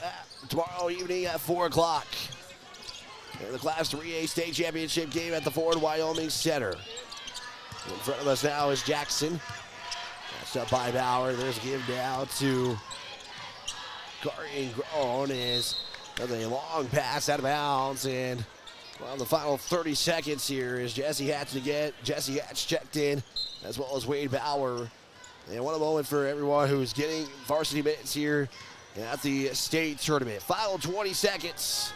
evening at 4 o'clock. In the Class 3A State Championship game at the Ford Wyoming Center. In front of us now is Jackson. Matched up by Bauer. There's a give down to Carton Grown as a long pass out of bounds. And well, the final 30 seconds here is Jesse Hatch to get. Jesse Hatch checked in, as well as Wade Bauer. And what a moment for everyone who's getting varsity minutes here at the state tournament. Final 20 seconds.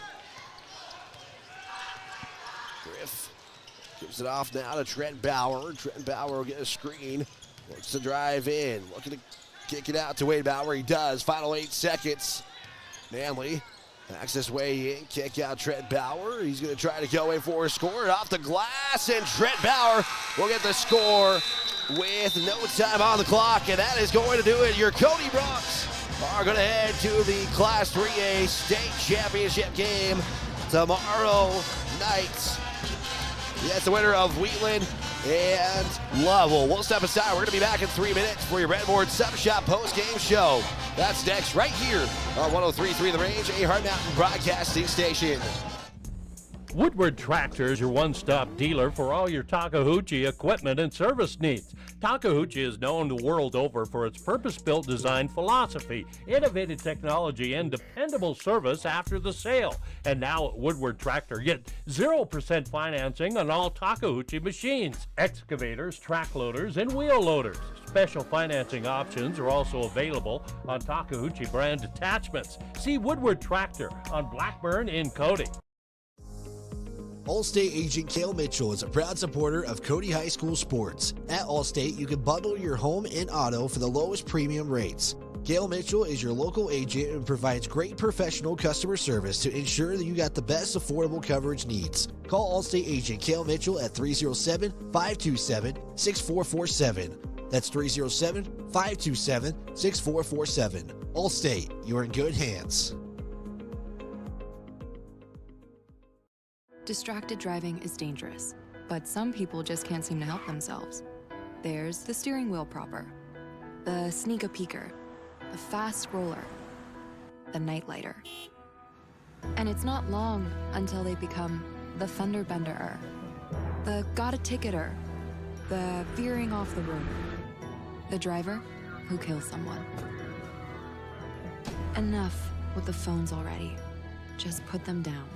Griff gives it off now to Trent Bauer. Trent Bauer will get a screen. Looks to drive in. Looking to kick it out to Wade Bauer. He does. Final 8 seconds. Manley backs this way in. Kick out Trent Bauer. He's going to try to go in for a score. And off the glass. And Trent Bauer will get the score with no time on the clock. And that is going to do it. Your Cody Bronx are going to head to the Class 3A State Championship game tomorrow night. That's the winner of Wheatland and Lovell. We'll step aside. We're going to be back in 3 minutes for your Redboard Sub Shop post-game show. That's next right here on 103.3 The Range, a Hard Mountain Broadcasting Station. Woodward Tractor is your one-stop dealer for all your Takahouchi equipment and service needs. Takahouchi is known the world over for its purpose-built design philosophy, innovative technology, and dependable service after the sale. And now at Woodward Tractor, get 0% financing on all Takahouchi machines, excavators, track loaders, and wheel loaders. Special financing options are also available on Takahouchi brand attachments. See Woodward Tractor on Blackburn in Cody. Allstate agent Cale Mitchell is a proud supporter of Cody High School Sports. At Allstate, you can bundle your home and auto for the lowest premium rates. Cale Mitchell is your local agent and provides great professional customer service to ensure that you got the best affordable coverage needs. Call Allstate agent Cale Mitchell at 307-527-6447. That's 307-527-6447. Allstate, you're in good hands. Distracted driving is dangerous, but some people just can't seem to help themselves. There's the steering wheel propper, the sneak peeker, the fast roller, the night lighter. And it's not long until they become the fender bender, the got a ticketer, the veering off the road, the driver who kills someone. Enough with the phones already. Just put them down.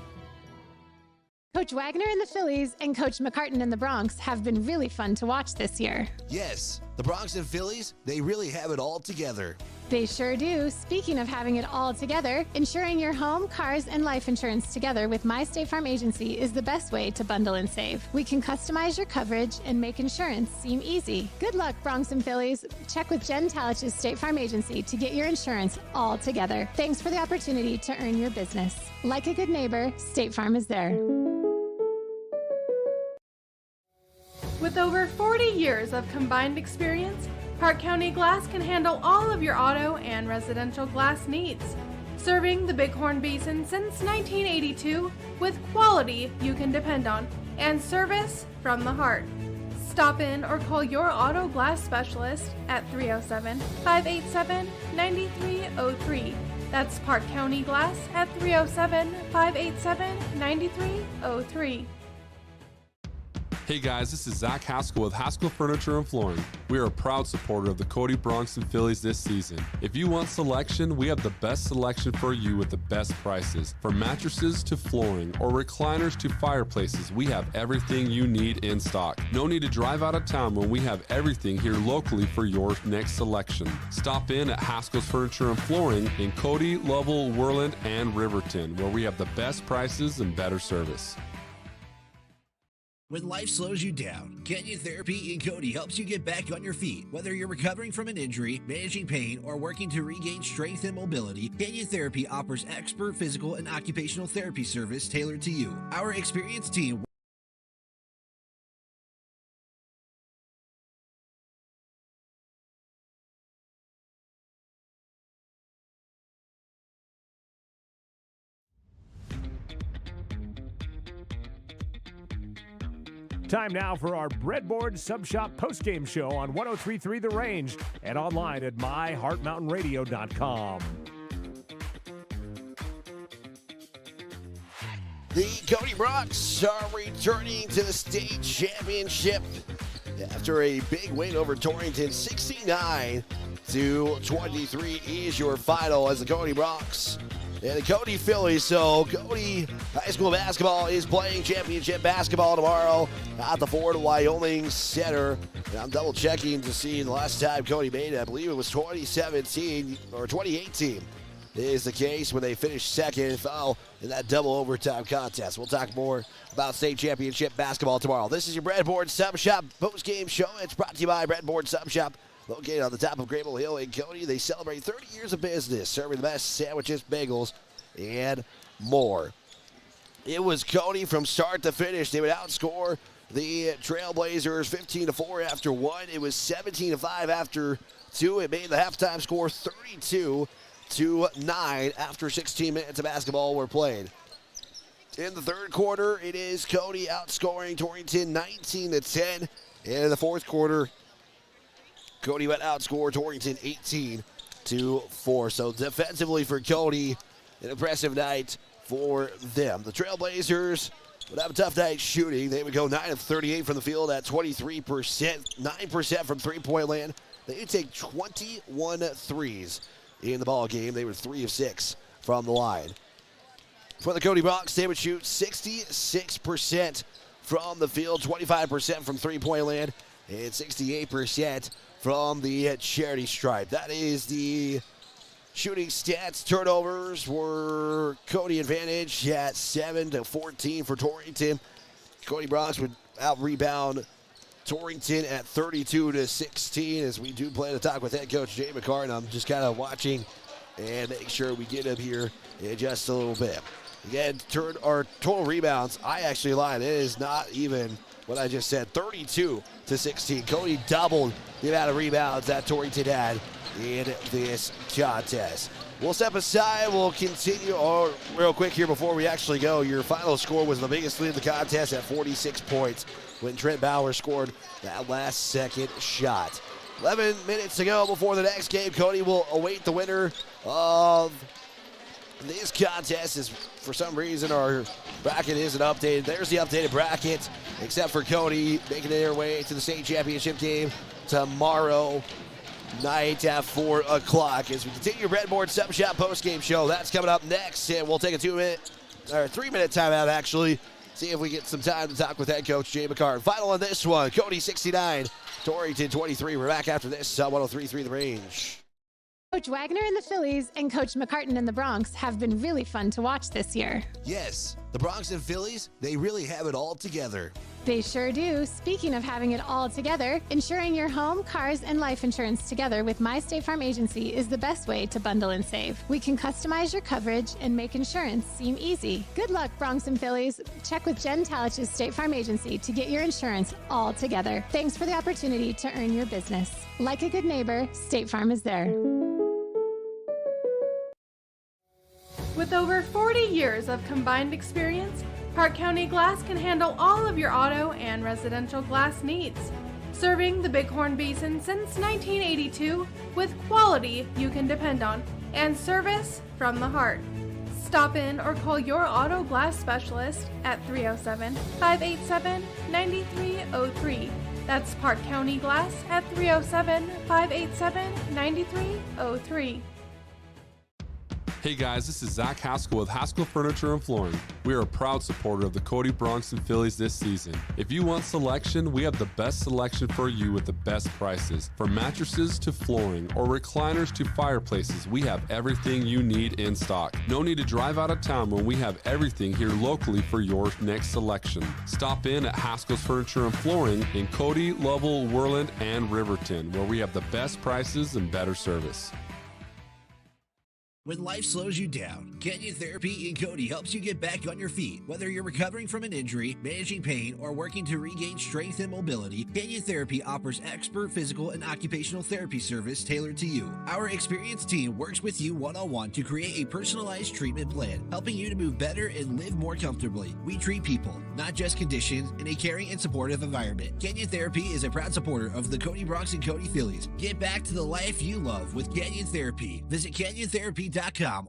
Coach Wagner and the Phillies and Coach McCartan and the Bronx have been really fun to watch this year. Yes, the Bronx and Phillies, they really have it all together. They sure do. Speaking of having it all together, insuring your home, cars, and life insurance together with My State Farm Agency is the best way to bundle and save. We can customize your coverage and make insurance seem easy. Good luck, Bronx and Phillies. Check with Jen Talich's State Farm Agency to get your insurance all together. Thanks for the opportunity to earn your business. Like a good neighbor, State Farm is there. With over 40 years of combined experience, Park County Glass can handle all of your auto and residential glass needs. Serving the Bighorn Basin since 1982 with quality you can depend on and service from the heart. Stop in or call your auto glass specialist at 307-587-9303. That's Park County Glass at 307-587-9303. Hey guys, this is Zach Haskell with Haskell Furniture and Flooring. We are a proud supporter of the Cody Bronx and Phillies this season. If you want selection, we have the best selection for you with the best prices. From mattresses to flooring or recliners to fireplaces, we have everything you need in stock. No need to drive out of town when we have everything here locally for your next selection. Stop in at Haskell's Furniture and Flooring in Cody, Lovell, Worland, and Riverton, where we have the best prices and better service. When life slows you down, Canyon Therapy in Cody helps you get back on your feet. Whether you're recovering from an injury, managing pain, or working to regain strength and mobility, Canyon Therapy offers expert physical and occupational therapy service tailored to you. Our experienced team Time now for our Breadboard Sub Shop postgame show on 103.3 The Range and online at myheartmountainradio.com. The Cody Bronx are returning to the state championship after a big win over Torrington. 69-23 is your final as the Cody Bronx and the Cody Phillies. So Cody High School Basketball is playing championship basketball tomorrow at the Ford Wyoming Center. And I'm double checking to see the last time Cody made it. I believe it was 2017 or 2018 is the case when they finished second and fell in that double overtime contest. We'll talk more about state championship basketball tomorrow. This is your Breadboard Sub Shop post-game show. It's brought to you by Breadboard Sub Shop, located on the top of Grable Hill in Cody. They celebrate 30 years of business, serving the best sandwiches, bagels, and more. It was Cody from start to finish. They would outscore the Trailblazers 15-4 after one. It was 17-5 after two. It made the halftime score 32-9 after 16 minutes of basketball were played. In the third quarter, it is Cody outscoring Torrington 19-10. And in the fourth quarter, Cody went outscore Torrington 18-4. So defensively for Cody, an impressive night for them. The Trailblazers would have a tough night shooting. They would go 9 of 38 from the field at 23%, 9% from three-point land. They would take 21 threes in the ball game. They were 3 of 6 from the line. For the Cody Bronx, they would shoot 66% from the field, 25% from three-point land, and 68% from the charity stripe. That is the shooting stats. Turnovers were Cody advantage at 7-14 for Torrington. Cody Bronx would out-rebound Torrington at 32-16 as we do plan to talk with head coach Jay McCartan. I'm just kind of watching and make sure we get him here in just a little bit. Again, our total rebounds, I actually lied. It is not even what I just said, 32-16. Cody doubled the amount of rebounds that Torrington had in this contest. We'll step aside. We'll continue. Oh, real quick here before we actually go, your final score was the biggest lead of the contest at 46 points when Trent Bauer scored that last second shot. 11 minutes to go before the next game. Cody will await the winner of this contest. As for some reason our bracket isn't updated. There's the updated bracket, except for Cody making their way to the state championship game tomorrow night at 4 o'clock. As we continue your Breadboard Sub Shop post-game show, that's coming up next, and we'll take a 3-minute timeout actually. See if we get some time to talk with head coach Jay McCartan. Final on this one, Cody 69, Torrington 23. We're back after this on 103.3 The Range. Coach Wagner and the Phillies and Coach McCartan and the Bronx have been really fun to watch this year. Yes, the Bronx and Phillies, they really have it all together. They sure do. Speaking of having it all together, insuring your home, cars, and life insurance together with My State Farm Agency is the best way to bundle and save. We can customize your coverage and make insurance seem easy. Good luck, Bronx and Phillies. Check with Jen Talich's State Farm Agency to get your insurance all together. Thanks for the opportunity to earn your business. Like a good neighbor, State Farm is there. With over 40 years of combined experience, Park County Glass can handle all of your auto and residential glass needs. Serving the Bighorn Basin since 1982 with quality you can depend on and service from the heart. Stop in or call your auto glass specialist at 307-587-9303. That's Park County Glass at 307-587-9303. Hey guys, this is Zach Haskell with Haskell Furniture and Flooring. We are a proud supporter of the Cody Bronx and Phillies this season. If you want selection, we have the best selection for you with the best prices. From mattresses to flooring or recliners to fireplaces, we have everything you need in stock. No need to drive out of town when we have everything here locally for your next selection. Stop in at Haskell's Furniture and Flooring in Cody, Lovell, Worland, and Riverton, where we have the best prices and better service. When life slows you down, Canyon Therapy in Cody helps you get back on your feet. Whether you're recovering from an injury, managing pain, or working to regain strength and mobility, Canyon Therapy offers expert physical and occupational therapy service tailored to you. Our experienced team works with you one-on-one to create a personalized treatment plan, helping you to move better and live more comfortably. We treat people, not just conditions, in a caring and supportive environment. Canyon Therapy is a proud supporter of the Cody Bronx and Cody Phillies. Get back to the life you love with Canyon Therapy. Visit CanyonTherapy.com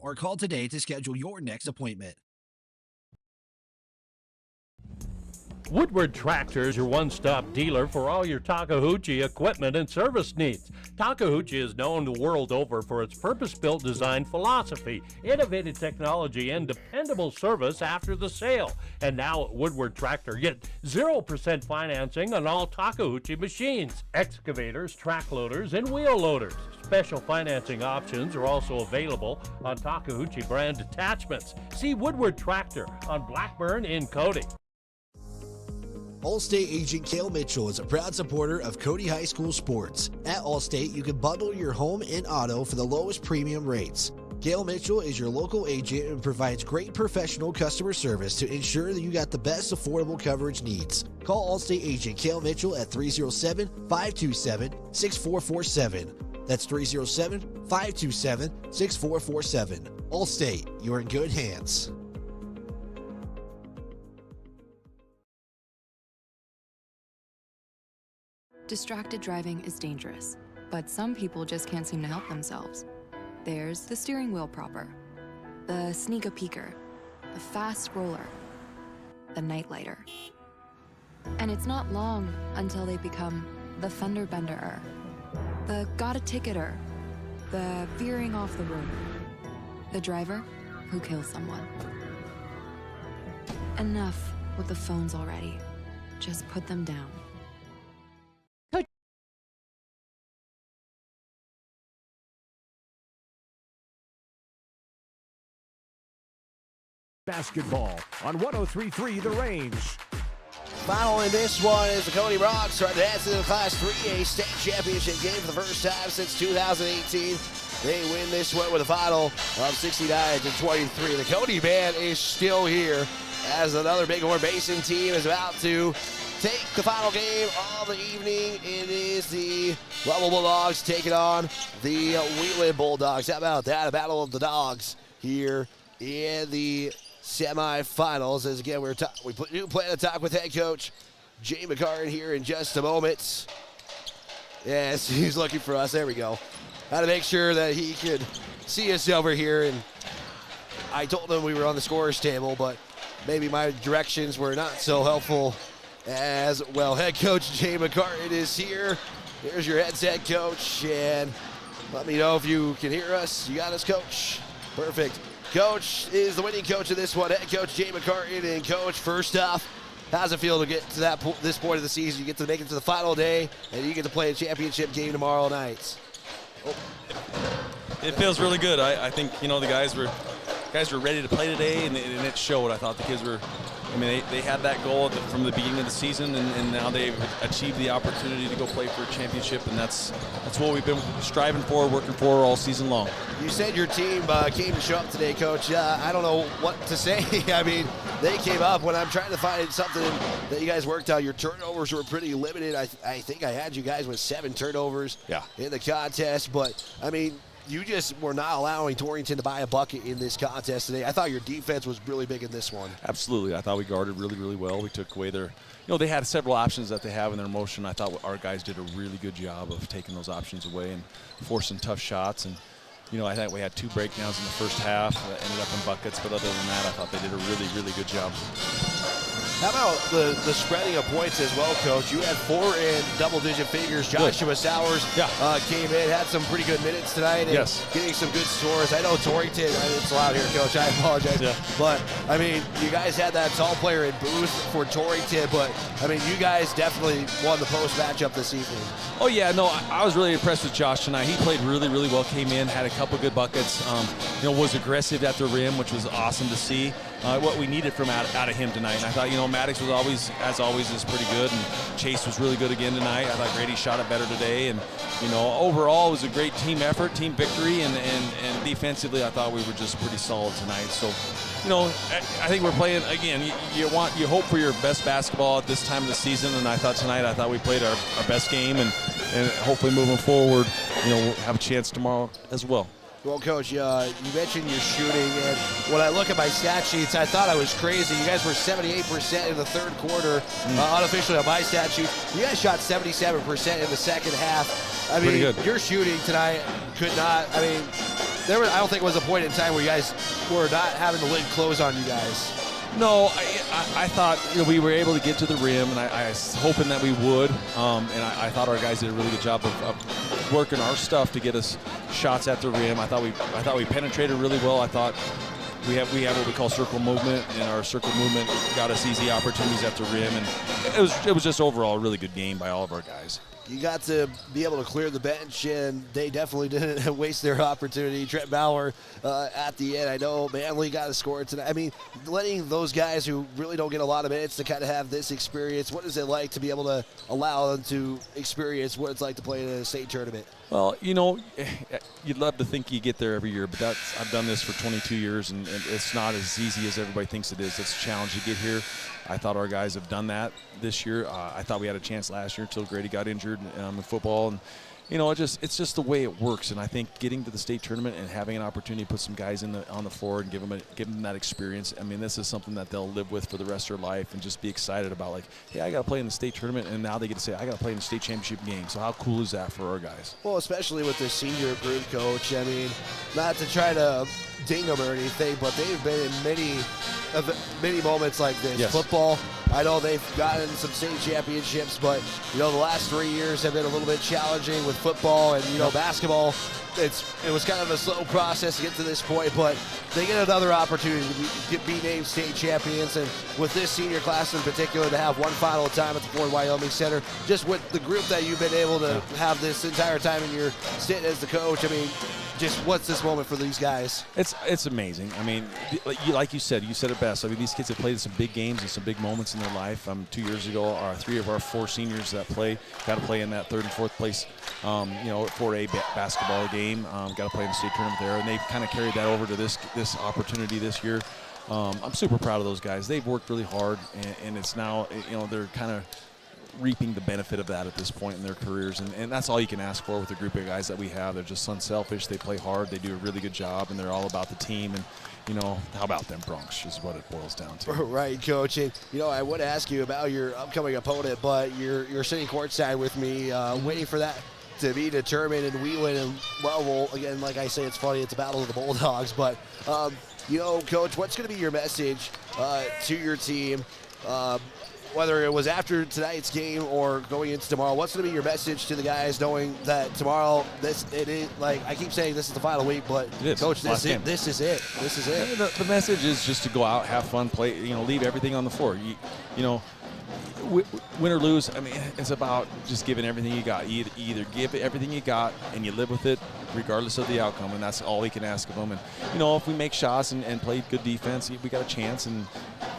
or call today to schedule your next appointment. Woodward Tractor is your one-stop dealer for all your Takahouchi equipment and service needs. Takahouchi is known the world over for its purpose-built design philosophy, innovative technology, and dependable service after the sale. And now at Woodward Tractor, get 0% financing on all Takahouchi machines, excavators, track loaders, and wheel loaders. Special financing options are also available on Takahouchi brand attachments. See Woodward Tractor on Blackburn in Cody. Allstate agent Cale Mitchell is a proud supporter of Cody High School Sports. At Allstate, you can bundle your home and auto for the lowest premium rates. Cale Mitchell is your local agent and provides great professional customer service to ensure that you got the best affordable coverage needs. Call Allstate agent Cale Mitchell at 307-527-6447. That's 307-527-6447. Allstate, you're in good hands. Distracted driving is dangerous, but some people just can't seem to help themselves. There's the steering wheel propper, the sneaker peeker, the fast roller, the night lighter. And it's not long until they become the fender benderer, the got a ticketer, the veering off the road, the driver who kills someone. Enough with the phones already. Just put them down. Basketball on 103.3 The Range. Final in this one is the Cody Bronx are advancing to the Class 3A state championship game for the first time since 2018. They win this one with a final of 69-23. The Cody band is still here as another Bighorn Basin team is about to take the final game of the evening. It is the Lovell Bulldogs taking on the Wheatland Bulldogs. How about that? A battle of the dogs here in the semifinals. As again, we plan to talk with head coach Jay McCartan here in just a moment. Yes, he's looking for us. There we go. Had to make sure that he could see us over here. And I told him we were on the scorer's table, but maybe my directions were not so helpful as well. Head coach Jay McCartan is here. Here's your headset, coach, and let me know if you can hear us. You got us, coach? Perfect. Coach is the winning coach of this one, head coach Jay McCartan. And coach, first off, how's it feel to get to this point of the season? You get to make it to the final day, and you get to play a championship game tomorrow night. Oh. It feels really good. I think, you know, the guys were ready to play today, and it showed. I thought the kids were, I mean, they had that goal from the beginning of the season, and now they've achieved the opportunity to go play for a championship, and that's what we've been striving for, working for all season long. You said your team came to show up today, Coach. I don't know what to say. I mean, they came up. When I'm trying to find something that you guys worked on, your turnovers were pretty limited. I think I had you guys with 7 turnovers in the contest, but, I mean, you just were not allowing Torrington to buy a bucket in this contest today. I thought your defense was really big in this one. Absolutely. I thought we guarded really, really well. We took away their, you know, they had several options that they have in their motion. I thought our guys did a really good job of taking those options away and forcing tough shots. And, you know, I think we had 2 breakdowns in the first half that ended up in buckets. But other than that, I thought they did a really, really good job. How about the spreading of points as well, Coach? You had 4 in double-digit figures. Joshua Sowers came in, had some pretty good minutes tonight, and getting some good scores. I know Torrington, it's loud here, Coach, I apologize. But, I mean, you guys had that tall player in Booth for Torrington, but, I mean, you guys definitely won the post matchup this evening. Oh, yeah, no, I was really impressed with Josh tonight. He played really, really well, came in, had a couple good buckets, was aggressive at the rim, which was awesome to see. What we needed from out of him tonight. And I thought, Maddox was always, as always, is pretty good, and Chase was really good again tonight. I thought Grady shot it better today, and overall it was a great team effort, team victory, and defensively I thought we were just pretty solid tonight. So, I think we're playing again. You hope for your best basketball at this time of the season, and I thought we played our best game, and hopefully moving forward, we'll have a chance tomorrow as well. Well, Coach, you mentioned your shooting, and when I look at my stat sheets, I thought I was crazy. You guys were 78% in the third quarter, unofficially on my stat sheet. You guys shot 77% in the second half. I mean, your shooting tonight could not, I mean, I don't think it was a point in time where you guys were not having the lid close on you guys. No, I thought we were able to get to the rim, and I was hoping that we would. And I thought our guys did a really good job of working our stuff to get us shots at the rim. I thought we penetrated really well. I thought we have what we call circle movement, and our circle movement got us easy opportunities at the rim. And it was just overall a really good game by all of our guys. You got to be able to clear the bench, and they definitely didn't waste their opportunity. Trent Bauer at the end. I know Manley got a score tonight. I mean, letting those guys who really don't get a lot of minutes to kind of have this experience, what is it like to be able to allow them to experience what it's like to play in a state tournament? Well, you'd love to think you get there every year, but I've done this for 22 years, and it's not as easy as everybody thinks it is. It's a challenge to get here. I thought our guys have done that this year. I thought we had a chance last year until Grady got injured in football, and it's just the way it works. And I think getting to the state tournament and having an opportunity to put some guys on the floor and give them that experience. I mean, this is something that they'll live with for the rest of their life, and just be excited about, like, hey, I got to play in the state tournament, and now they get to say I got to play in the state championship game. So how cool is that for our guys? Well, especially with the senior group, Coach. I mean, not to try to ding them or anything, but they've been in many moments like this. Football, I know they've gotten some state championships, but the last 3 years have been a little bit challenging with football, and basketball. It was kind of a slow process to get to this point, but they get another opportunity to be named state champions, and with this senior class in particular, to have one final time at the Ford Wyoming Center, just with the group that you've been able to have this entire time in your stint as the coach. I mean, just what's this moment for these guys? It's amazing. I mean, like you said it best. I mean, these kids have played some big games and some big moments in their life. 2 years ago, 3 of our 4 seniors that got to play in that 3rd and 4th place, 4A basketball game. Got to play in the state tournament there, and they've kind of carried that over to this opportunity this year. I'm super proud of those guys. They've worked really hard, and it's now they're kind of reaping the benefit of that at this point in their careers, and that's all you can ask for with the group of guys that we have. They're just unselfish. They play hard. They do a really good job, and they're all about the team. And how about them Bronx is what it boils down to. Right, Coach. And I would ask you about your upcoming opponent, but you're sitting courtside with me, waiting for that to be determined in Wheeling. And well, again, like I say, it's funny. It's a battle of the Bulldogs, but Coach, what's going to be your message to your team? Whether it was after tonight's game or going into tomorrow, what's going to be your message to the guys, knowing that tomorrow, it is, like I keep saying, this is the final week, but Coach, this is it. The message is just to go out, have fun, play, leave everything on the floor. Win or lose, I mean, it's about just giving everything you got. You either give everything you got and you live with it regardless of the outcome, and that's all we can ask of them. And, if we make shots and play good defense, we got a chance, and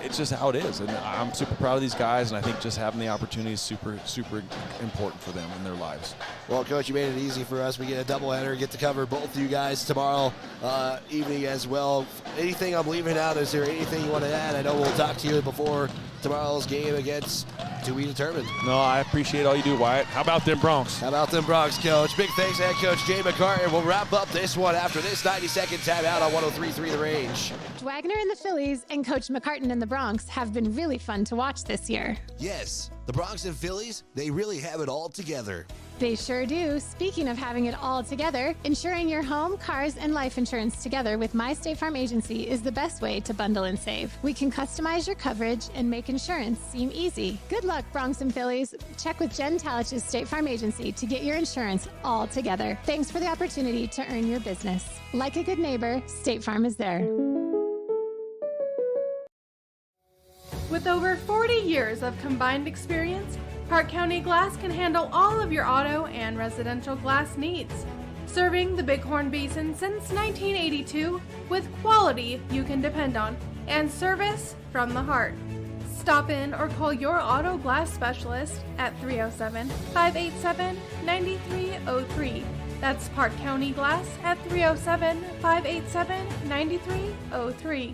it's just how it is. And I'm super proud of these guys, and I think just having the opportunity is super, super important for them in their lives. Well, Coach, you made it easy for us. We get a doubleheader, get to cover both of you guys tomorrow evening as well. Anything I'm leaving out? Is there anything you want to add? I know we'll talk to you before tomorrow's game against To Be Determined. No, I appreciate all you do, Wyatt. How about them Bronx? How about them Bronx, Coach? Big thanks to head coach Jay McCartan. We'll wrap up this one after this 90-second timeout on 103.3 The Range. Wagner and the Phillies and Coach McCartan and the Bronx have been really fun to watch this year. Yes, the Bronx and Phillies, they really have it all together. They sure do. Speaking of having it all together, insuring your home, cars, and life insurance together with My State Farm Agency is the best way to bundle and save. We can customize your coverage and make insurance seem easy. Good luck, Bronx and Phillies. Check with Jen Talich's State Farm Agency to get your insurance all together. Thanks for the opportunity to earn your business. Like a good neighbor, State Farm is there. With over 40 years of combined experience, Park County Glass can handle all of your auto and residential glass needs. Serving the Bighorn Basin since 1982 with quality you can depend on and service from the heart. Stop in or call your auto glass specialist at 307-587-9303. That's Park County Glass at 307-587-9303.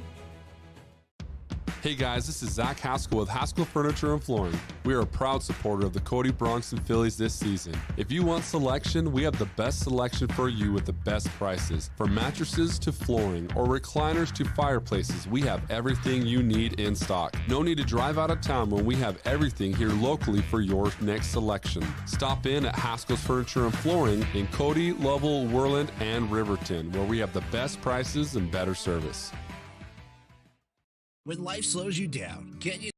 Hey guys, this is Zach Haskell with Haskell Furniture and Flooring. We are a proud supporter of the Cody Bronx and Phillies this season. If you want selection, we have the best selection for you with the best prices. From mattresses to flooring or recliners to fireplaces, we have everything you need in stock. No need to drive out of town when we have everything here locally for your next selection. Stop in at Haskell's Furniture and Flooring in Cody, Lovell, Worland, and Riverton, where we have the best prices and better service. When life slows you down, can you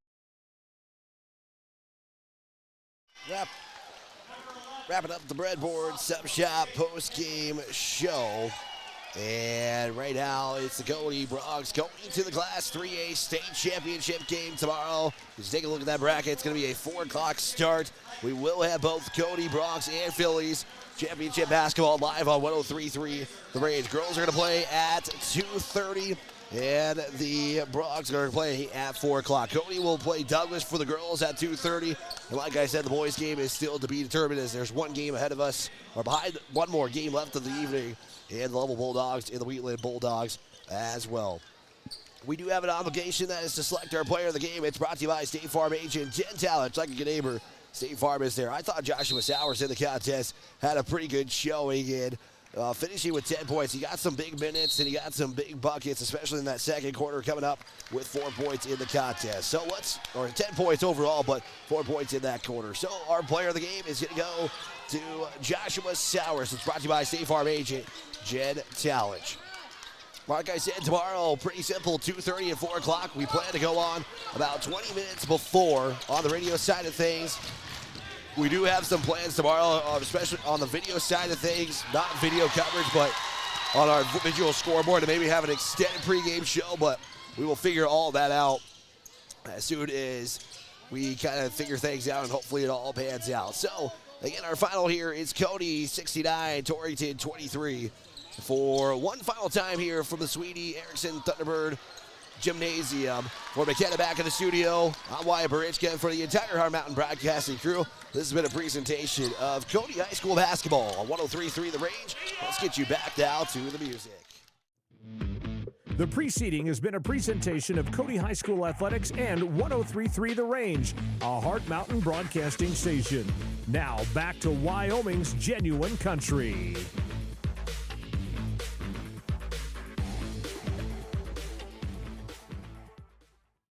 Wrapping up the Breadboard Sub Shop post-game show. And right now, it's the Cody Bronx going to the Class 3A State Championship game tomorrow. Just take a look at that bracket. It's going to be a 4 o'clock start. We will have both Cody Bronx and Phillies Championship basketball live on 103.3 The Range. Girls are going to play at 2:30. And the Bronx are going to play at 4 o'clock. Cody will play Douglas for the girls at 2:30. And like I said, the boys' game is still to be determined as there's one game ahead of us, or behind one more game left of the evening, and the Lovell Bulldogs and the Wheatland Bulldogs as well. We do have an obligation that is to select our player of the game. It's brought to you by State Farm agent Jen Talent. Like a good neighbor, State Farm is there. I thought Joshua Sowers in the contest had a pretty good showing in. Finishing with 10 points. He got some big minutes and he got some big buckets, especially in that second quarter, coming up with 4 points in the contest. So 10 points overall, but 4 points in that quarter. So our player of the game is going to go to Joshua Sowers. It's brought to you by State Farm agent Jen Talent. Like I said, tomorrow, pretty simple, 2:30 and 4 o'clock. We plan to go on about 20 minutes before on the radio side of things. We do have some plans tomorrow, especially on the video side of things. Not video coverage, but on our visual scoreboard to maybe have an extended pregame show. But we will figure all that out as soon as we kind of figure things out, and hopefully it all pans out. So, again, our final here is Cody 69, Torrington 23. For one final time here from the Sweetie Erickson Thunderbird Gymnasium. For McKenna back in the studio, I'm Wyatt Barichka. For the entire Hard Mountain Broadcasting crew, this has been a presentation of Cody High School Basketball on 103.3 The Range. Let's get you back now to the music. The preceding has been a presentation of Cody High School Athletics and 103.3 The Range, a Hard Mountain Broadcasting station. Now back to Wyoming's genuine country.